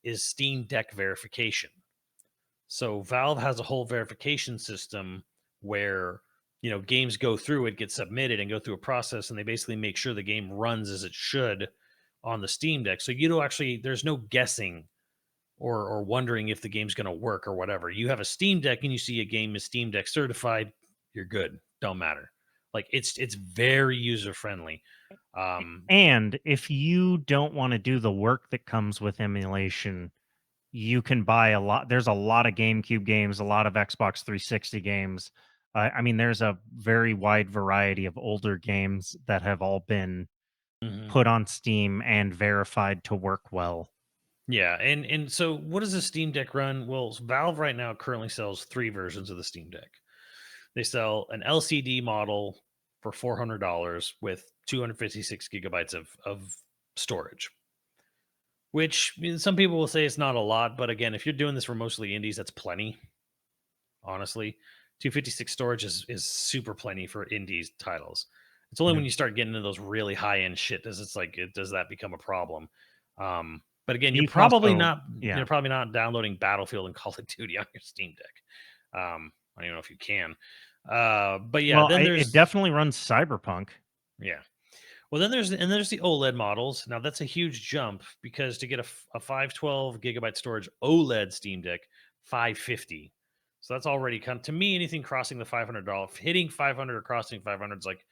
is Steam Deck verification. So Valve has a whole verification system where games go through it, get submitted, and go through a process, and they basically make sure the game runs as it should on the Steam Deck. So you don't actually there's no guessing or wondering if the game's going to work or whatever. You have a Steam Deck and you see a game is Steam Deck certified, you're good. Don't matter. Like it's very user friendly. And if you don't want to do the work that comes with emulation, you can buy a lot. There's a lot of GameCube games, a lot of Xbox 360 games. I mean, there's a very wide variety of older games that have all been Mhm. put on Steam and verified to work well. Yeah, and so what does the Steam Deck run? Well, Valve right now currently sells 3 versions of the Steam Deck. They sell an LCD model for $400 with 256 gigabytes of storage, which some people will say it's not a lot, but again, if you're doing this for mostly indies, that's plenty. Honestly, 256 storage is super plenty for indies titles. It's only when Mhm. you start getting into those really high end shit does that become a problem. But again, You can also, you're yeah. probably not downloading Battlefield and Call of Duty on your Steam Deck. I don't even know if you can. But yeah, Well, then it there's definitely runs Cyberpunk. yeah. Well, then there's the OLED models. Now that's a huge jump because to get a 512 gigabyte storage OLED Steam Deck, 550. So that's already to me anything crossing the $500, hitting 500 or crossing 500 is like,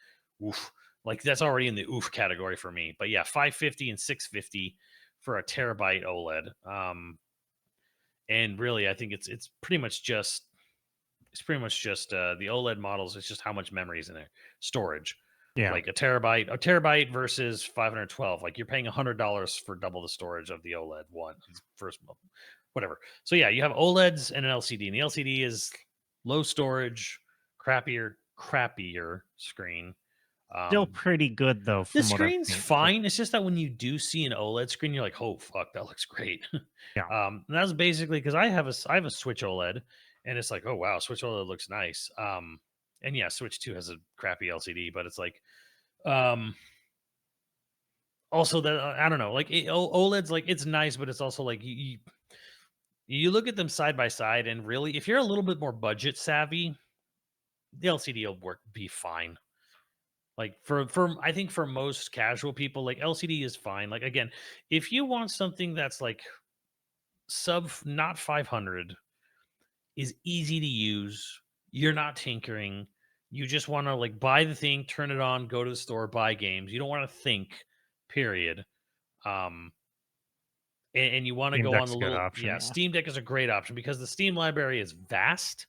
oof, like that's already in the oof category for me. But yeah, 550 and 650 for a terabyte OLED. And really, I think it's pretty much just the OLED models. It's just how much memory is in there, storage. Yeah. Like a terabyte versus 512. Like you're paying $100 for double the storage of the OLED one first, whatever. So yeah, you have OLEDs and an LCD, and the LCD is low storage, crappier screen. Still Um, pretty good though, the from what I've screen's seen. But fine. It's just that when you do see an OLED screen, you're like, "Oh fuck, that looks great." yeah. And that's basically because I have a Switch OLED, and it's like, "Oh wow, Switch OLED looks nice." And yeah, Switch 2 has a crappy LCD, but it's like, um, also that I don't know, like OLED's like it's nice, but it's also like you look at them side by side, and really, if you're a little bit more budget savvy, the LCD will be fine. Like for I think for most casual people, like LCD is fine. Like again, if you want something that's like sub not 500 is easy to use, you're not tinkering. You just want to like buy the thing, turn it on, go to the store, buy games. You don't want to think, period. Um and you want to Steam go on Deck's the a good little option, yeah, yeah. Steam Deck is a great option because the Steam library is vast.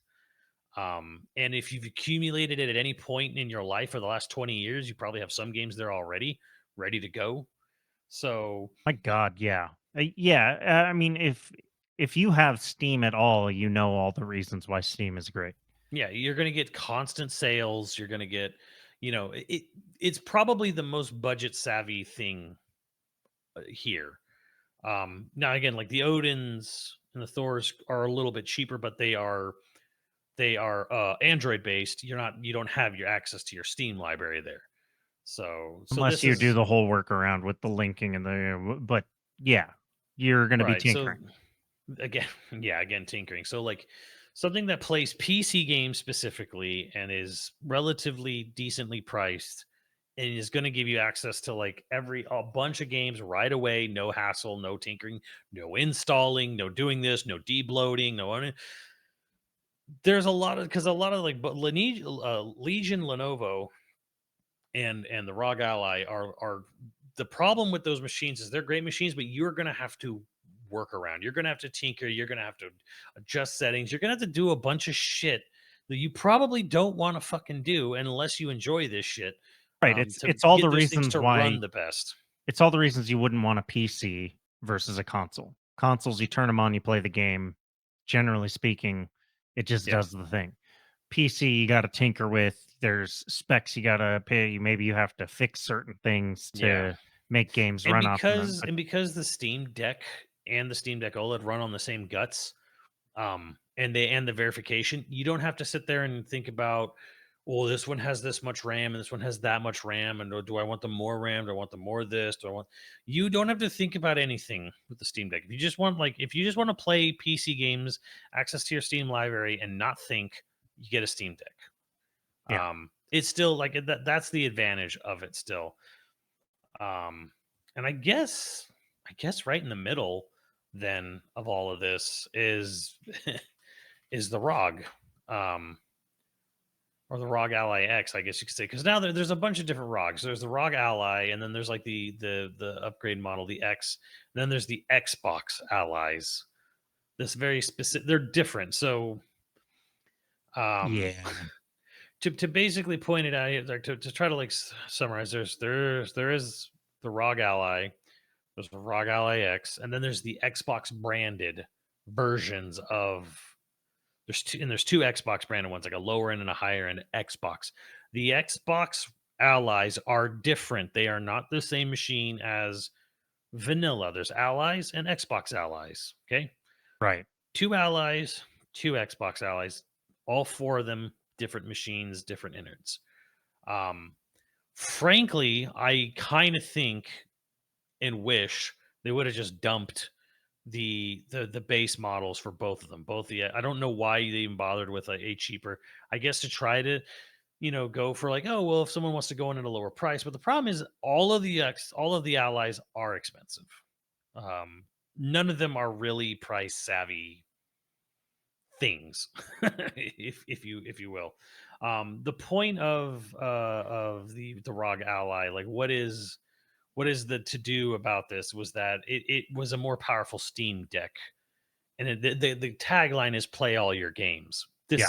And if you've accumulated it at any point in your life for the last 20 years, you probably have some games there already ready to go. So My God, yeah. Yeah, I mean, if you have Steam at all, you know all the reasons why Steam is great. yeah, you're going to get constant sales. You're going to get, it's probably the most budget savvy thing here. Now again, like the Odins and the Thors are a little bit cheaper, but they are Android based. You don't have your access to your Steam library there. So Unless this you do is the whole workaround with the linking and but yeah, you're gonna be right. So tinkering. again, yeah, again, tinkering. So like something that plays PC games specifically and is relatively decently priced and is going to give you access to like a bunch of games right away, no hassle, no tinkering, no installing, no doing this, no debloating, there's a lot of because a lot of like but Legion Lenovo and the ROG Ally are the problem with those machines is they're great machines, but you're going to have to work around. You're going to have to tinker. You're going to have to adjust settings. You're going to have to do a bunch of shit that you probably don't want to fucking do unless you enjoy this shit Right, to it's all the get those things reasons to run why the best. it's all the reasons you wouldn't want a PC versus a console. Consoles, you turn them on, you play the game. Generally speaking, it just Yeah. does the thing. PC, you got to tinker with. There's specs you got to pay. Maybe you have to fix certain things Yeah. to make games And run off of them. because But and because the Steam Deck and the Steam Deck OLED run on the same guts, and the verification, you don't have to sit there and think about, well, this one has this much RAM and this one has that much RAM, and do I want the more RAM? Do I want the more this? Do I want? You don't have to think about anything with the Steam Deck. If you just want to play PC games, access to your Steam library, and not think, you get a Steam Deck. yeah, It's still like that's the advantage of it still. And I guess right in the middle. then of all of this is is the ROG, or the ROG Ally X, I guess you could say, because now there's a bunch of different ROGs. There's the ROG Ally, and then there's like the upgrade model, the X. And then there's the Xbox Allies. This very specific. They're different. So, um, Yeah. to basically point it out, like to try to like summarize, there is the ROG Ally, there's the ROG Ally X, and then there's the Xbox branded versions of there's two Xbox branded ones, like a lower end and a higher end Xbox. The Xbox Allies are different. They are not the same machine as vanilla. There's Allies and Xbox Allies. Okay. Right. Two Allies, two Xbox Allies, all four of them different machines, different innards. Um, Frankly, I kind of think and wish they would have just dumped the base models for both of them. Both the I don't know why they even bothered with a cheaper. I guess to try to go for like, oh well, if someone wants to go in at a lower price. But the problem is all of the allies are expensive. Um, None of them are really price savvy things, if you will. The point of the ROG Ally, like what is the to do about this, was that it was a more powerful Steam Deck, and the tagline is "Play all your games." Yeah.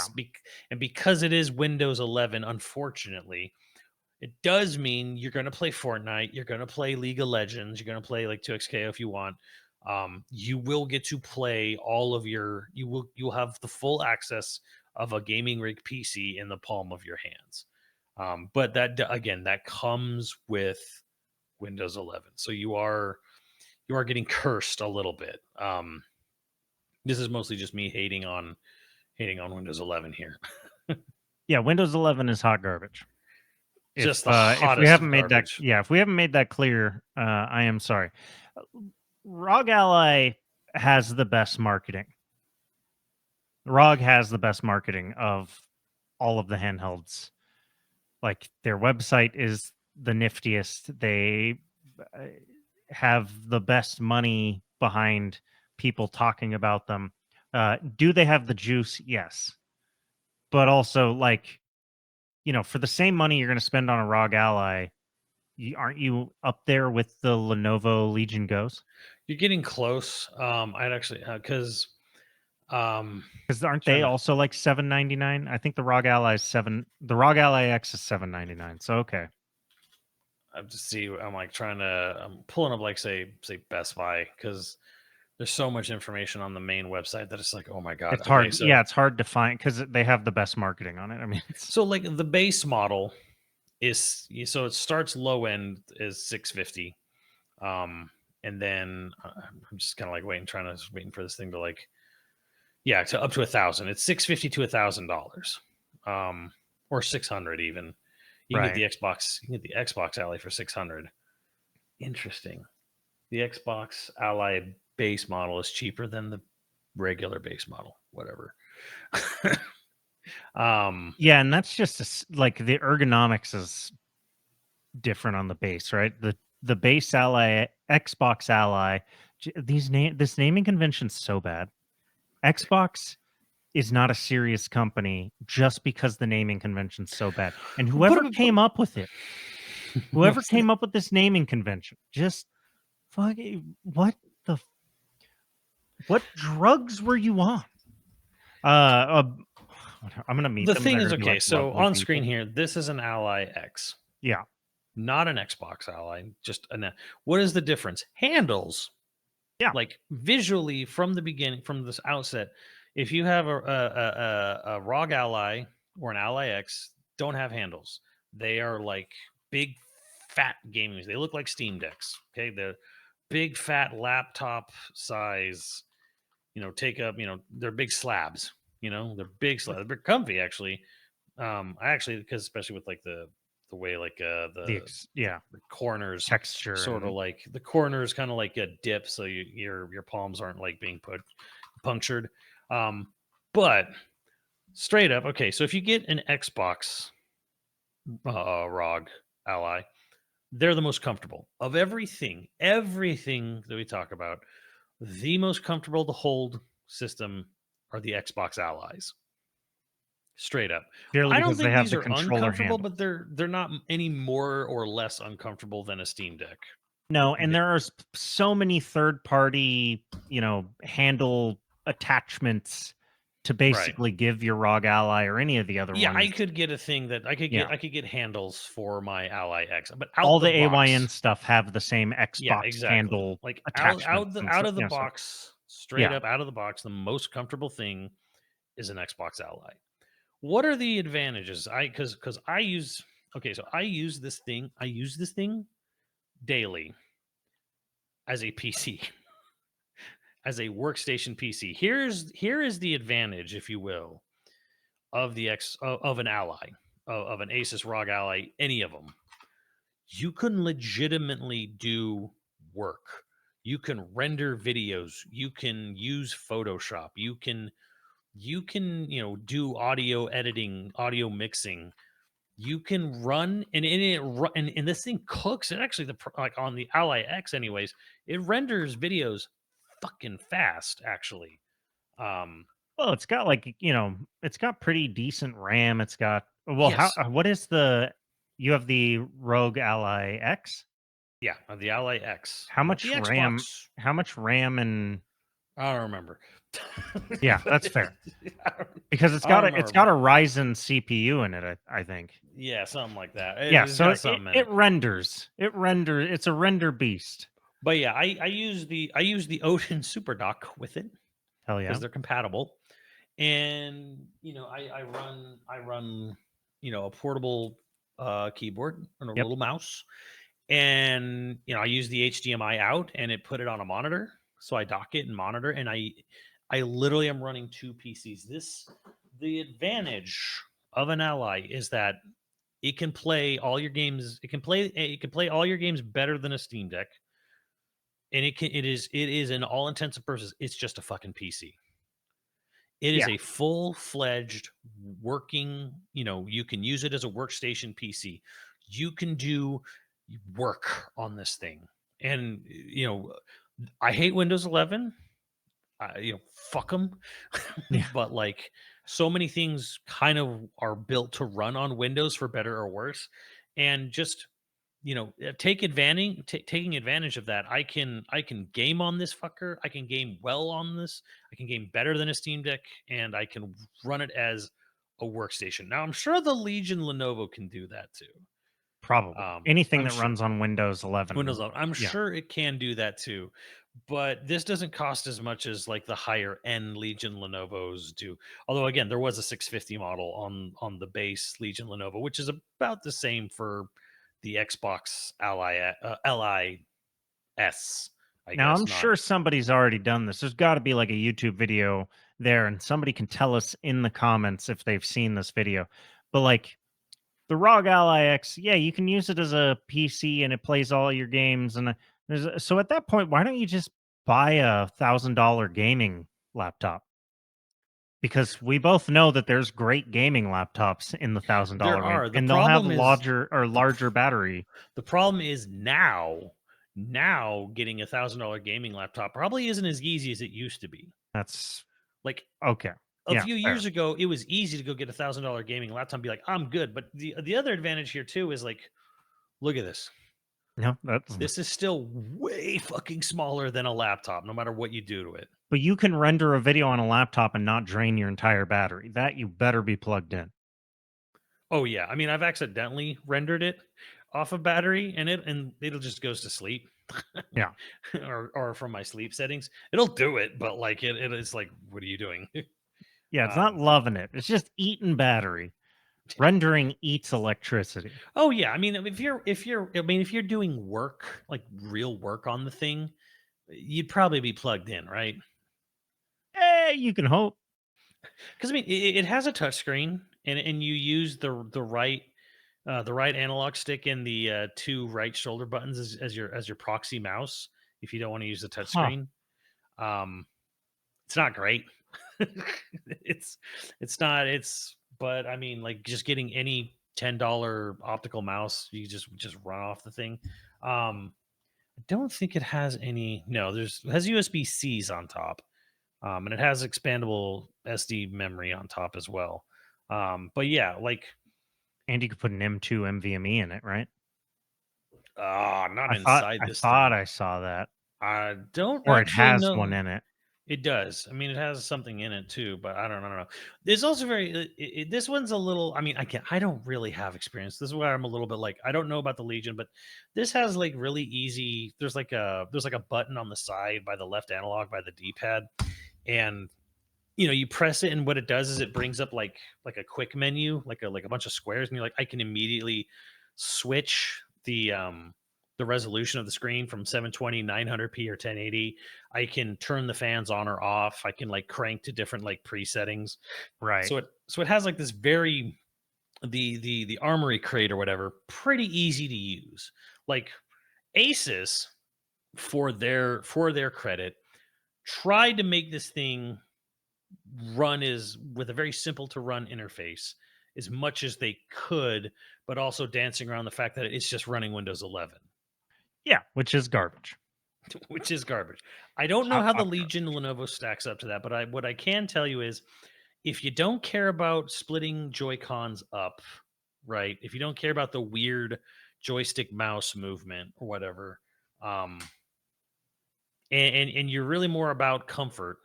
And because it is Windows 11, unfortunately, it does mean you're going to play Fortnite, you're going to play League of Legends, you're going to play like 2XKO if you want. You will get to play all of you'll have the full access of a gaming rig PC in the palm of your hands. But that comes with Windows 11, so you are getting cursed a little bit. This is mostly just me hating on Windows 11 here. Yeah. Windows 11 is hot garbage. Just the If we hottest of haven't made that, garbage. yeah, if we haven't made that clear, I am sorry. ROG Ally has the best marketing. ROG has the best marketing of all of the handhelds. Like their website is the niftiest. They uh, have the best money behind people talking about them. Do they have the juice? Yes. But also, like, for the same money you're going to spend on a ROG Ally, aren't you up there with the Lenovo Legion Goes? You're getting close. I'd actually um Because aren't trying they to also like $7.99? I think the ROG Ally is seven. The ROG Ally X is $7.99. So okay. I just see. I'm pulling up like say Best Buy, because there's so much information on the main website that it's like, oh my god. It's Okay, hard. Yeah, it's hard to find because they have the best marketing on it. I mean, it's so like the base model so it starts low end is 650, and then I'm just kind of like waiting for this thing to like, yeah, to up to 1,000. It's 650 to $1,000, or 600 even. You can get right. the Xbox. You can get the Xbox Ally for 600. Interesting. The Xbox Ally base model is cheaper than the regular base model. Whatever. Yeah, and that's just like the ergonomics is different on the base, right? The base Ally, Xbox Ally, this naming convention's so bad. Xbox is not a serious company just because the naming convention's so bad. And whoever came up with it, whoever came up with this naming convention, just fucking what drugs were you on? I'm gonna meet The them. And thing they're is, gonna be okay, like so lovely on people. screen here, this is an Ally X, Yeah, not an Xbox Ally. What is the difference? Handles, yeah, like visually from the beginning, from this outset. If you have a ROG Ally or an Ally X, don't have handles. They are like big fat gaming. They look like Steam Decks. Okay, they're big fat laptop size. Take up. They're big slabs. They're big slabs. They're comfy actually. I actually, because especially with like the way like yeah, the corners texture sort of and like the corners kind of like a dip, so your palms aren't like being punctured. But straight up, okay, so if you get an Xbox ROG Ally, they're the most comfortable of everything that we talk about. the most comfortable to hold system are the Xbox Allies. Straight up. Purely I don't because they think have these the are controller uncomfortable, handle. but they're not any more or less uncomfortable than a Steam Deck. No, and They- there are so many third-party, handle attachments to right. basically give your ROG Ally or any of the other Yeah, I ones. could get a thing that Yeah. I could get handles for my Ally X, but All out the the AYN box. stuff have the same Yeah, Xbox exactly. handle Like attachments, and out so of the so box, straight yeah. up out of the box, the most comfortable thing is an Xbox Ally. What are the advantages? Because I use okay, so I use this thing. I use this thing daily as a PC, as a workstation PC. Here is the advantage, if you will, of the of an Ally, of an Asus ROG Ally, any of them. You can legitimately do work. You can render videos. You can use Photoshop. Do audio editing, audio mixing. You can run and this thing cooks. And actually, like on the Ally X, anyways, it renders videos fucking fast. Actually, um, Well, it's got it's got pretty decent RAM. It's got yes, what is the you have the ROG Ally X? yeah, the Ally X, How not much the RAM? Xbox. How much RAM and I don't remember. yeah, But that's fair I don't, because I don't it's remember. got a Ryzen CPU in it. I think. Yeah, something like that. Yeah, It's so got something in it it. renders. It's a render beast. But yeah, I use the Odin Superdock with it Hell because yeah. they're compatible. And I run a portable keyboard and a Yep. little mouse. And I use the HDMI out and it put it on a monitor. So I dock it and monitor and I literally am running two PCs. The advantage of an Ally is that it can play all your games. It can play all your games better than a Steam Deck, and it is in all intents and purposes. It's just a fucking PC. It is Yeah. a full fledged working. You can use it as a workstation PC. You can do work on this thing, and I hate Windows 11. Fuck them. Yeah. But like so many things kind of are built to run on Windows for better or worse, and just taking advantage of that. I can game on this fucker. I can game well on this. I can game better than a Steam Deck, and I can run it as a workstation. Now I'm sure the Legion Lenovo can do that too. Probably. Anything I'm that sure runs on Windows 11. Windows 11. I'm Yeah. sure it can do that too, but this doesn't cost as much as like the higher end Legion Lenovo's do. Although again, there was a 650 model on the base Legion Lenovo, which is about the same for the Xbox Ally S, I Now, guess. I'm Not sure somebody's already done this. There's got to be like a YouTube video there, and somebody can tell us in the comments if they've seen this video. But like the ROG Ally X, yeah, you can use it as a PC and it plays all your games. And so at that point, why don't you just buy $1,000 gaming laptop? Because we both know that there's great gaming laptops in the there $1,000 range, are. The and they'll have problem is the larger battery. the problem is now getting $1,000 gaming laptop probably isn't as easy as it used to be. That's Like okay. a Yeah, few fair. years ago, it was easy to go get $1,000 gaming laptop and be like, I'm good. But the other advantage here too is like, look at this. No, that's This is still way fucking smaller than a laptop, no matter what you do to it. but you can render a video on a laptop and not drain your entire battery. That you better be plugged in. Oh yeah, I mean, I've accidentally rendered it off a battery, and it'll just goes to sleep, Yeah. or from my sleep settings, it'll do it. But like it is like, what are you doing? Yeah, it's not um, loving it. It's just eating battery. Rendering eats electricity. oh yeah, I mean, if you're doing work, like real work on the thing, you'd probably be plugged in, right? You can hope. Because I mean, it has a touch screen, and you use the right analog stick and the two right shoulder buttons as your proxy mouse. If you don't want to use the touch Huh. screen, it's not great. it's it's not. It's but I mean, like just getting any $10 optical mouse, you just run off the thing. I don't think it has any. No, it has USB-Cs on top, and it has expandable SD memory on top as well. But yeah, like And you could put an M2 NVMe in it, right? not I thought inside I this thought thing. I saw that, I don't or it actually has one know. in it. It does. I mean, it has something in it too, but I don't know. There's also this one's a little. I mean, I don't really have experience. This is why I'm a little bit like I don't know about the Legion, but this has like really easy. There's like a button on the side by the left analog by the D-pad, and you press it, and what it does is it brings up like a quick menu, like a bunch of squares, and you're like, I can immediately switch the resolution of the screen from 720 900p or 1080. I can turn the fans on or off. I can like crank to different like presettings. Right. So it has like this very the armory crate or whatever, pretty easy to use. Like Asus, for their credit, tried to make this thing run is with a very simple to run interface as much as they could, but also dancing around the fact that it's just running Windows 11, Yeah, which is garbage. which is garbage. I don't know Hot, how the hot Legion garbage. Lenovo stacks up to that, but what I can tell you is if you don't care about splitting Joy Cons up, right? If you don't care about the weird joystick mouse movement or whatever, um, and you're really more about comfort,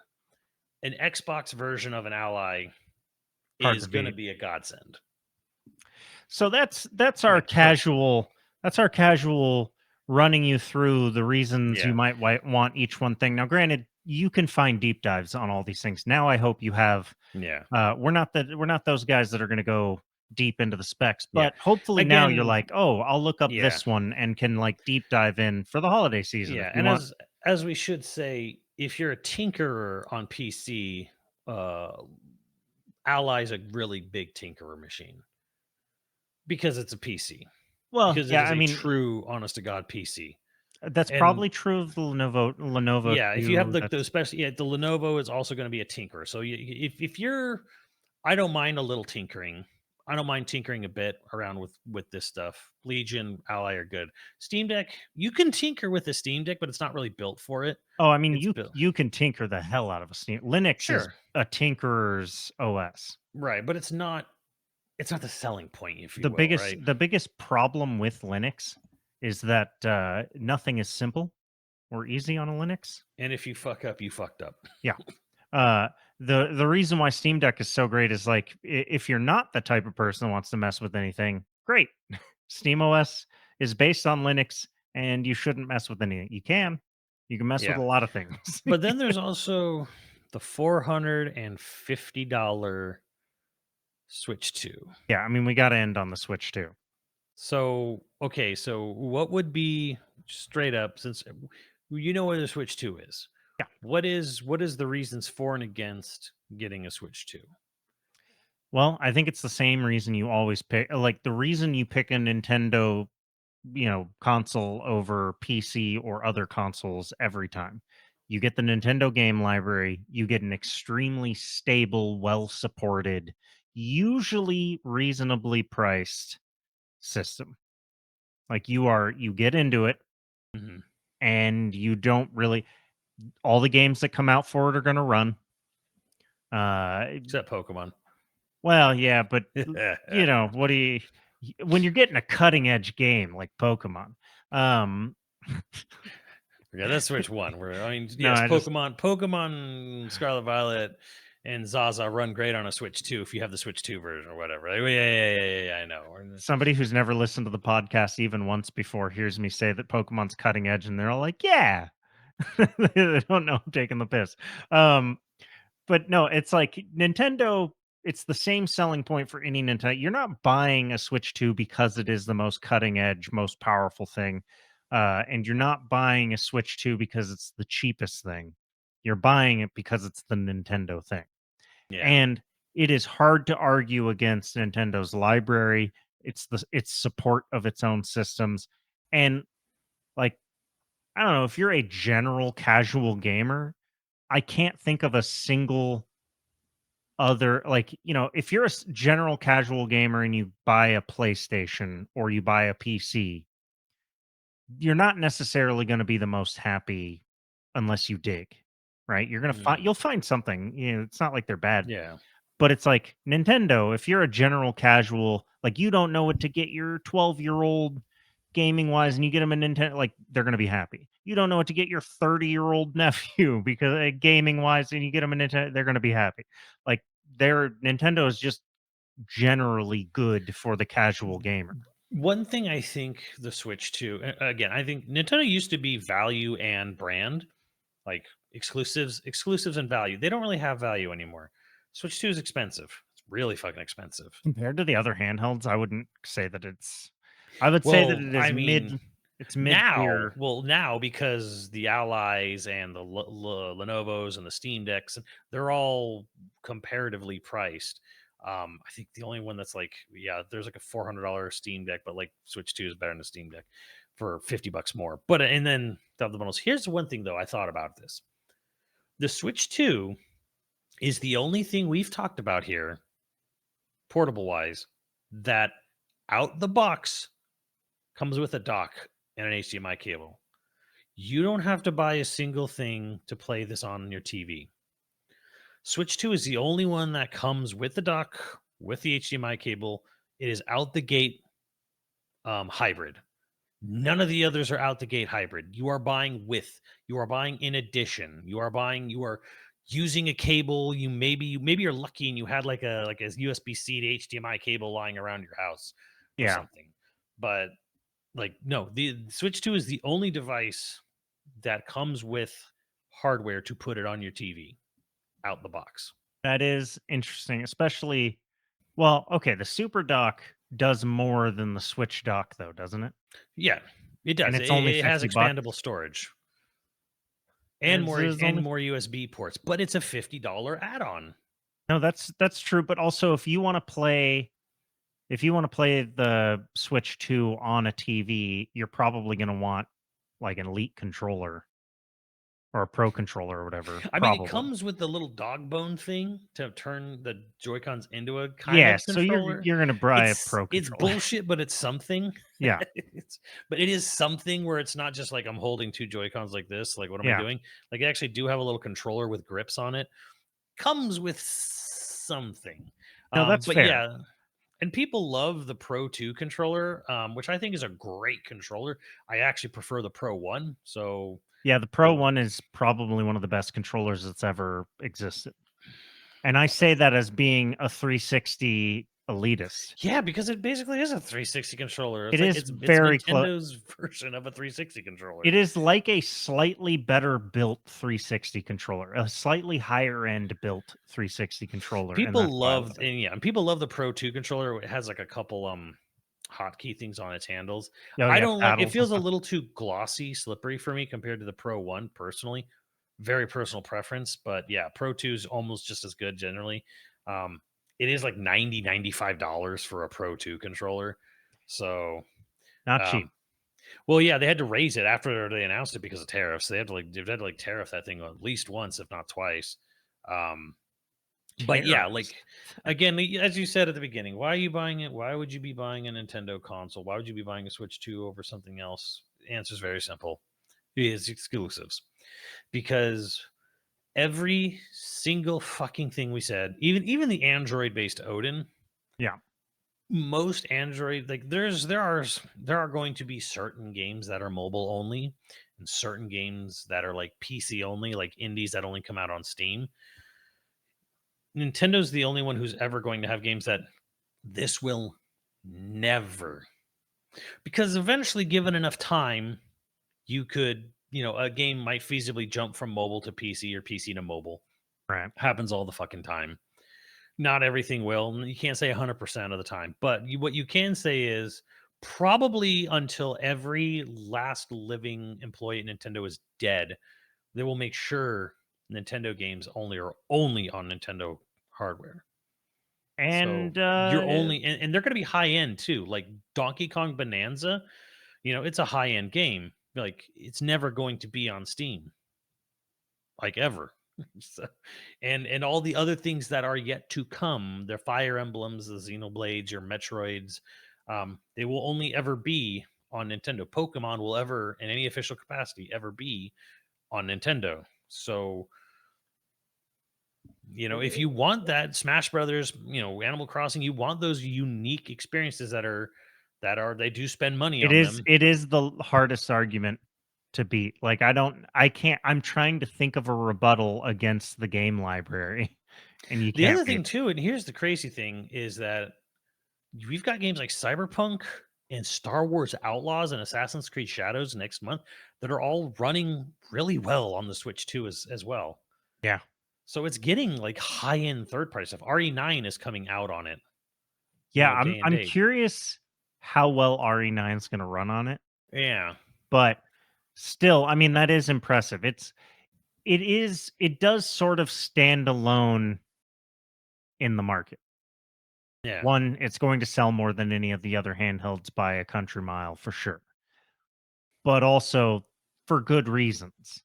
an Xbox version of an Ally Hard to is going to beat. be a godsend. So Like personally. that's our casual running you through the reasons you Yeah. might want each one thing. Now, granted, you can find deep dives on all these things. Now, I hope you have. Yeah. We're not those guys that are going to go deep into the specs, Yeah. but hopefully now you're Again, like, oh, I'll look up yeah. this one and can like deep dive in for the holiday season if Yeah. you And want. as we should say, if you're a tinkerer on PC, uh Ally's a really big tinkerer machine because it's a PC. Well, Because it yeah, is I a mean, true honest to God PC. that's And probably true of the Lenovo yeah, if you have too. the That's especially the Lenovo is also going to be a tinkerer. So if you're I don't mind a little tinkering. I don't mind tinkering a bit around with this stuff. Legion, Ally are good. Steam Deck, you can tinker with the Steam Deck, but it's not really built for it. Oh, I mean, It's built. you can tinker the hell out of a Steam. Linux is Sure. a tinkerer's OS. Right, but it's not the selling point, if you will, right? The biggest problem with Linux is that nothing is simple or easy on a Linux. And if you fuck up, you fucked up. Yeah. Uh, the reason why Steam Deck is so great is like if you're not the type of person that wants to mess with anything, great. Steam OS is based on Linux, and you shouldn't mess with anything. You can mess with Yeah. a lot of things. But then there's also the $450 Switch 2. Yeah, I mean, we got to end on the Switch too. So, okay, so what would be straight up since you know what a Switch 2 is? Yeah. What is the reasons for and against getting a Switch 2? Well, I think it's the same reason you always pick, like the reason you pick a Nintendo, console over PC or other consoles every time. You get the Nintendo game library, you get an extremely stable, well supported, usually reasonably priced system. Like you get into it Mhm. and you don't really, all the games that come out for it are going to run. Uh, Except Pokemon. well, yeah, but what do when you're getting a cutting edge game like Pokemon, um, Yeah, that's Switch 1. no, Yes, I just Pokemon Scarlet Violet and Zaza run great on a Switch 2 if you have the Switch 2 version or whatever. Like, yeah, I know. somebody who's never listened to the podcast even once before hears me say that Pokemon's cutting edge, and they're all like, "Yeah." They don't know I'm taking the piss. Um, but no, it's like Nintendo. It's the same selling point for any Nintendo. You're not buying a Switch 2 because it is the most cutting edge, most powerful thing, and you're not buying a Switch 2 because it's the cheapest thing. You're buying it because it's the Nintendo thing. Yeah. And it is hard to argue against Nintendo's library, its support of its own systems, and like I don't know, if you're a general casual gamer, I can't think of a single other if you're a general casual gamer and you buy a PlayStation or you buy a PC, you're not necessarily going to be the most happy unless you dig, right? You're going to find Mm, you'll find something. It's not like they're bad, yeah. but it's like Nintendo, if you're a general casual, like you don't know what to get your 12-year-old gaming wise and you get them a Nintendo, like they're going to be happy. You don't know what to get your 30-year-old nephew because gaming wise and you get them a Nintendo, they're going to be happy. Like their Nintendo is just generally good for the casual gamer. One thing I think the Switch too, again, I think Nintendo used to be value and brand, like exclusives and value. They don't really have value anymore. Switch 2 is expensive. It's really fucking expensive. Compared to the other handhelds, I wouldn't say that it's I would say that Well, it is I mean, it's mid-tier. now because the Allies and the Lenovo's and the Steam Decks, they're all comparatively priced. I think the only one that's like, yeah, there's like a $400 Steam Deck, but like Switch 2 is better than the Steam Deck for $50 more. But and then the bundles. Here's the one thing though I thought about this: the Switch 2 is the only thing we've talked about here, portable wise, that out the box comes with a dock and an HDMI cable. You don't have to buy a single thing to play this on your TV. Switch 2 is the only one that comes with the dock, with the HDMI cable. It is out the gate hybrid. None of the others are out the gate hybrid. You are buying with, you are buying in addition. You are using a cable. Maybe you're lucky and you had like a USB-C to HDMI cable lying around your house or Yeah. something. But like no, the Switch 2 is the only device that comes with hardware to put it on your TV out the box. That is interesting, especially well, okay, the Super Dock does more than the Switch Dock though, doesn't it? Yeah, it And does. it's only It has 50 bucks. expandable storage It's and only more USB ports, but it's a $50 add-on. No, that's true, but also if you want to play the Switch 2 on a TV, you're probably going to want like an Elite controller or a Pro controller or whatever, I mean, it probably. comes with the little dog bone thing to turn the Joy-Cons into a kind Yeah, of so controller. you're going to buy a Pro It's controller. bullshit, but it's something. Yeah. But it is something where it's not just like I'm holding two Joy-Cons like this. Like, what am I Yeah. doing? Like, I actually do have a little controller with grips on it. Comes with something. No, that's But fair. yeah, and people love the Pro 2 controller, which I think is a great controller. I actually prefer the Pro 1. So, Yeah, the Pro oh, one is probably one of the best controllers that's ever existed. And I say that as being a 360 elitist. yeah, because it basically is a 360 controller. It It's like is it's very close. Nintendo's version of a 360 It controller. is like a slightly better built 360 controller, a slightly higher end built 360 controller, and that's People why I love love it. and yeah, and people love the Pro 2 controller. It has like a couple hotkey things on its handles. Oh, I yeah, don't like it paddles and feels a stuff. little too glossy, slippery for me compared to the Pro 1 personally. Very personal preference, but yeah, Pro 2 is almost just as good generally. Um it is like 95 dollars for a Pro 2 controller. So, Not cheap. um well, yeah, they had to raise it after they announced it because of tariffs. They had to like tariff that thing at least once, if not twice. Um, but yeah, Tariffs. like again, as you said at the beginning, why are you buying it? Why would you be buying a Nintendo console? Why would you be buying a Switch 2 over something else? The answer is very simple. It is exclusives. Because every single fucking thing we said, even the Android based Odin, Yeah. most Android like there are going to be certain games that are mobile only and certain games that are like PC only, like indies that only come out on Steam. Nintendo's the only one who's ever going to have games that this will never, because eventually given enough time you could, a game might feasibly jump from mobile to PC or PC to mobile. Right. Happens all the fucking time. Not everything will. And you can't say 100% of the time, but what you can say is probably until every last living employee at Nintendo is dead, they will make sure Nintendo games only are only on Nintendo hardware. So And you're only, and they're going to be high end too. Like Donkey Kong Bonanza, it's a high end game. Like it's never going to be on Steam, like ever. So, and all the other things that are yet to come, their Fire Emblems, the Xenoblades, your Metroids, they will only ever be on Nintendo. Pokemon will ever, in any official capacity, ever be on Nintendo. So, if you want that Smash Brothers, Animal Crossing, you want those unique experiences they do spend money It on is them. it is the hardest argument to beat. Like, I can't I'm trying to think of a rebuttal against the game library, and you The can't other read thing it. too, and here's the crazy thing, is that we've got games like Cyberpunk and Star Wars Outlaws and Assassin's Creed Shadows next month that are all running really well on the Switch too, as well. Yeah. So it's getting like high end third party stuff. RE9 is coming out on it, Yeah, day and I'm date. curious how well RE9 is gonna run on it, Yeah. but still, I mean, that is impressive. It does sort of stand alone in the market. Yeah. One, it's going to sell more than any of the other handhelds by a country mile for sure, but also for good reasons.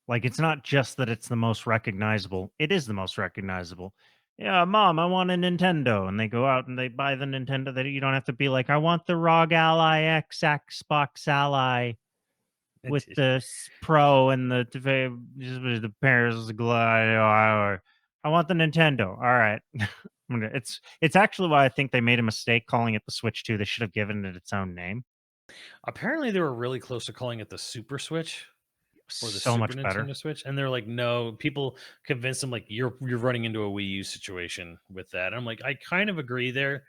Like, it's not just that it's the most recognizable, it is the most recognizable. Yeah, mom, I want a Nintendo. And they go out and they buy the Nintendo that you don't have to be like, I want the ROG Ally X Xbox Ally with the Pro and the pairs of glide. I want the Nintendo. All right. It's actually why I think they made a mistake calling it the Switch 2. They should have given it its own name. Apparently they were really close to calling it the Super Switch or the So Super much better. Nintendo Switch, and they're like, no. People convinced them like you're running into a Wii U situation with that. And I'm like, I kind of agree there,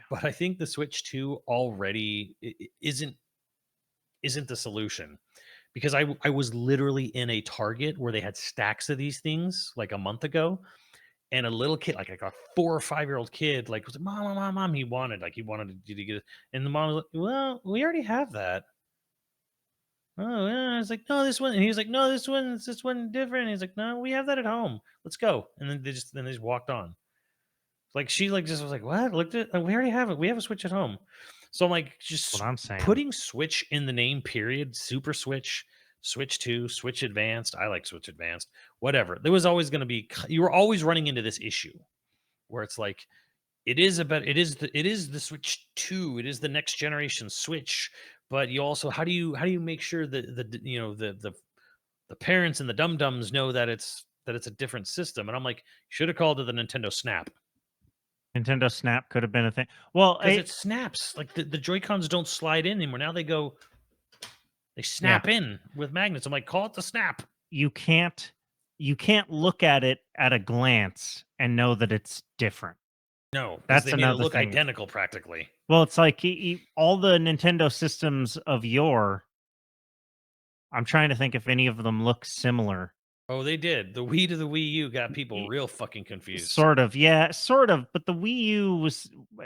but I think the Switch 2 already isn't the solution, because I was literally in a Target where they had stacks of these things like a month ago, and a little kid, like a 4 or 5 year old kid, like was like, mom, he wanted you to get it, and the mom was like, well, we already have that. Oh, yeah. I was like, no, this one. And he was like, no, this one different. And he's like, no, we have that at home. Let's go. And then they just walked on. Like she like just was like, what? Looked at we already have it. We have a Switch at home. So I'm like, That's what I'm saying. putting Switch in the name, period. Super Switch, Switch 2, Switch Advanced. I like Switch Advanced. Whatever. There was always going to be, you were always running into this issue where it's like, it is the Switch 2. It is the next generation Switch. But you also, how do you make sure that the parents and the dum dums know that it's a different system? And I'm like, should have called it the Nintendo Snap, Nintendo Snap could have been a thing. Well, because it snaps. Like the Joy Cons don't slide in anymore. Now they yeah, snap in with magnets. I'm like, call it the Snap. you can't you can't look at it at a glance and know that it's different. No, because That's they made it another look thing. identical practically. Well, it's like all the Nintendo systems of yore. I'm trying to think if any of them look similar. Oh, they did. The Wii to the Wii U got people Y- real fucking confused. Sort of, yeah, sort of. But the Wii U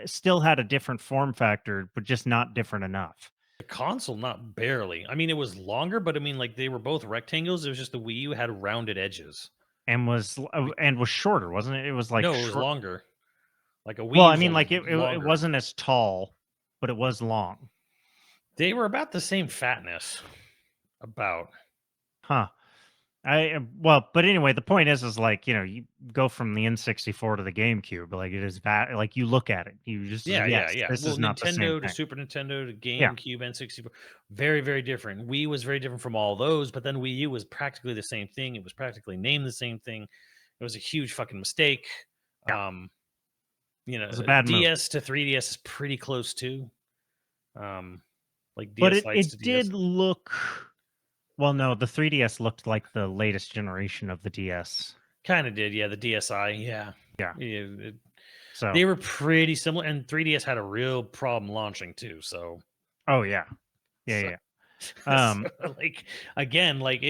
still had a different form factor, but just not different enough. The console, not barely. I mean, it was longer, but I mean, like they were both rectangles. It was just the Wii U had rounded edges. And was shorter, wasn't it? It was like No, it was short. longer. Like a Well, Wii I was mean, a like it longer. wasn't as tall, but it was long. They were about the same fatness. About. Huh. Well, but anyway, the point is like, you go from the N64 to the GameCube, like it is that, like you look at it, you just Yeah, yeah, yes, yeah. this Well, is not the same Nintendo to thing. Super Nintendo to Yeah, GameCube, N64, very, very different. Wii was very different from all those, but then Wii U was practically the same thing. It was practically named the same thing. It was a huge fucking mistake. yeah, it Um, was a bad move. DS to 3DS is pretty close too. Um, like But DS Lights to it DS. did look well. No, the 3DS looked like the latest generation of the DS. Kind of did, yeah. The DSi, yeah. Yeah. Yeah, So, they were pretty similar, and 3DS had a real problem launching too. So, oh yeah, yeah, so, yeah. so, Um, like again, like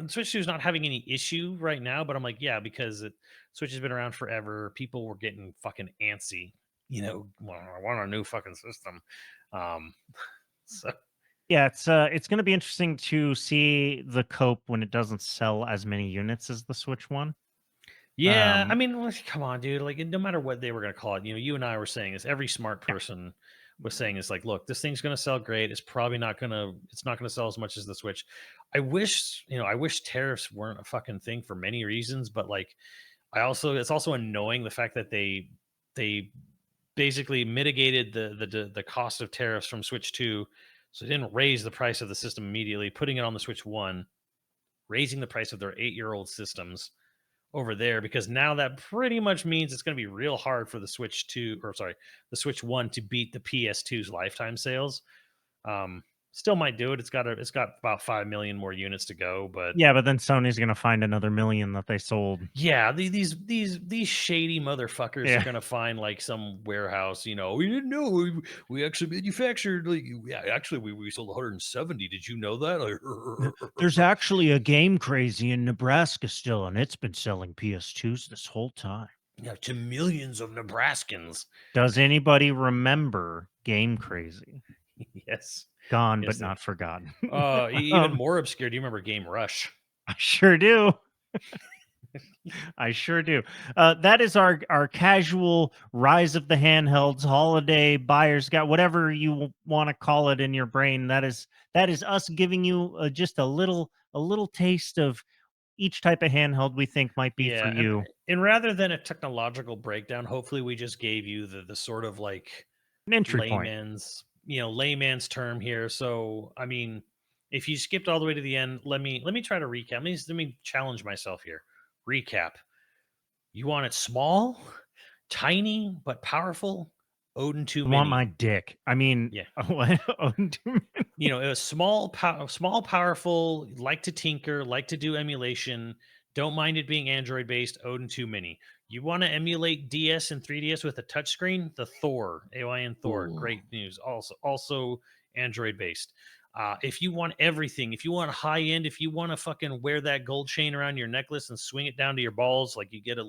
Switch 2 is not having any issue right now, but I'm like, yeah, because Switch has been around forever. People were getting fucking antsy. Well, I want a new fucking system. Um, so yeah, it's going to be interesting to see the cope when it doesn't sell as many units as the Switch one. yeah, I Um, mean, come on, dude. Like, no matter what they were gonna call it, you and I were saying this. Every smart yeah, person was saying it's like, look, this thing's gonna sell great. It's not gonna sell as much as the Switch. I wish tariffs weren't a fucking thing for many reasons, but like, it's also annoying the fact that they basically mitigated the cost of tariffs from Switch 2, so they didn't raise the price of the system immediately, putting it on the Switch 1, raising the price of their 8-year-old systems over there, because now that pretty much means it's going to be real hard for the Switch 2, or sorry, the Switch 1 to beat the PS2's lifetime sales. Still might do it. It's got about 5 million more units to go, but Yeah, but then Sony's gonna find another million that they sold. yeah, these shady motherfuckers are Yeah. gonna find like some warehouse. We didn't know we actually manufactured like yeah, actually we sold 170. Did you know that? There's actually a Game Crazy in Nebraska still, and it's been selling PS2s this whole time. Yeah, to millions of Nebraskans. Does anybody remember Game Crazy? Yes, Gone yes. but not forgotten. Even more obscure. Do you remember Game Rush? I sure do. I sure do. That is our casual rise of the handhelds, holiday buyer's guide, whatever you want to call it in your brain. That is us giving you just a little taste of each type of handheld we think might be for Yeah, you. and rather than a technological breakdown, hopefully we just gave you the sort of like An entry point. layman's term here. So I mean, if you skipped all the way to the end, let me try to recap. Let me challenge myself here. Recap. You want it small, tiny but powerful? Odin 2 You want Mini. my dick? I mean, Yeah. what? It was small, powerful, like to tinker, like to do emulation. Don't mind it being Android based. Odin 2 Mini. You want to emulate DS and 3DS with a touchscreen? The Thor, AYN Thor, Ooh. great news. Also Android based. If you want everything, if you want high end, if you want to fucking wear that gold chain around your necklace and swing it down to your balls, like you get a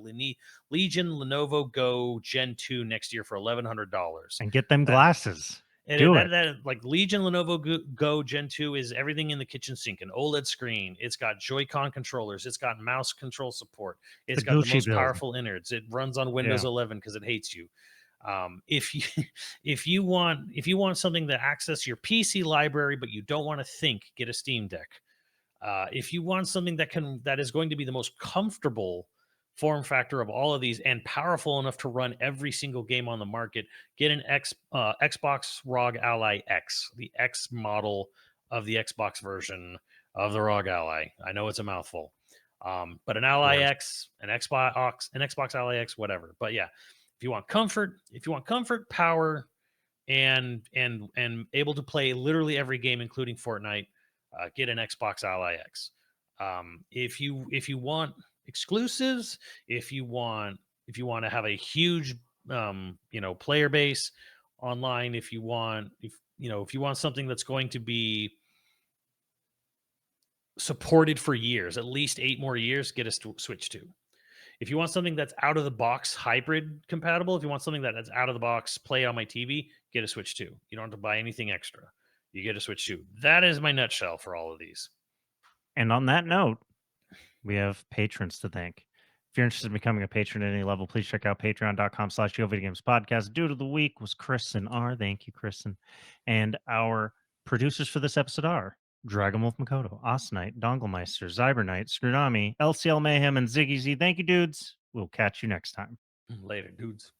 Legion Lenovo Go Gen 2 next year for $1,100. And get them That glasses. and Do it. that like Legion Lenovo Go Gen 2 is everything in the kitchen sink, an OLED screen. It's got Joy-Con controllers. It's got mouse control support. It's The got the Gucci most build. powerful innards. It runs on Windows Yeah. 11 because it hates you. If you if you want something to access your PC library but you don't want to think, get a Steam Deck. If you want something that is going to be the most comfortable form factor of all of these and powerful enough to run every single game on the market, get an Xbox ROG Ally X, the X model of the Xbox version of the ROG Ally. I know it's a mouthful, but an Ally X, an Xbox Ally X, whatever. But yeah, if you want comfort, power, and able to play literally every game, including Fortnite, get an Xbox Ally X. If you want exclusives, if you want to have a huge player base online, if you want something that's going to be supported for years, at least 8 more years, get a Switch 2. If you want something that's out of the box hybrid compatible, if you want something that's out of the box play on my TV, get a Switch 2. You don't have to buy anything extra. You get a Switch 2. That is my nutshell for all of these. And on that note, we have patrons to thank. If you're interested in becoming a patron at any level, please check out patreon.com/YoVideogames podcast. Dude of the week was Kristen R. Thank you, Kristen. And our producers for this episode are Dragon Wolf Makoto, Osnite, Donglemeister, Zybernite, Scrunami, LCL Mayhem, and Ziggy Z. Thank you, dudes. We'll catch you next time. Later, dudes.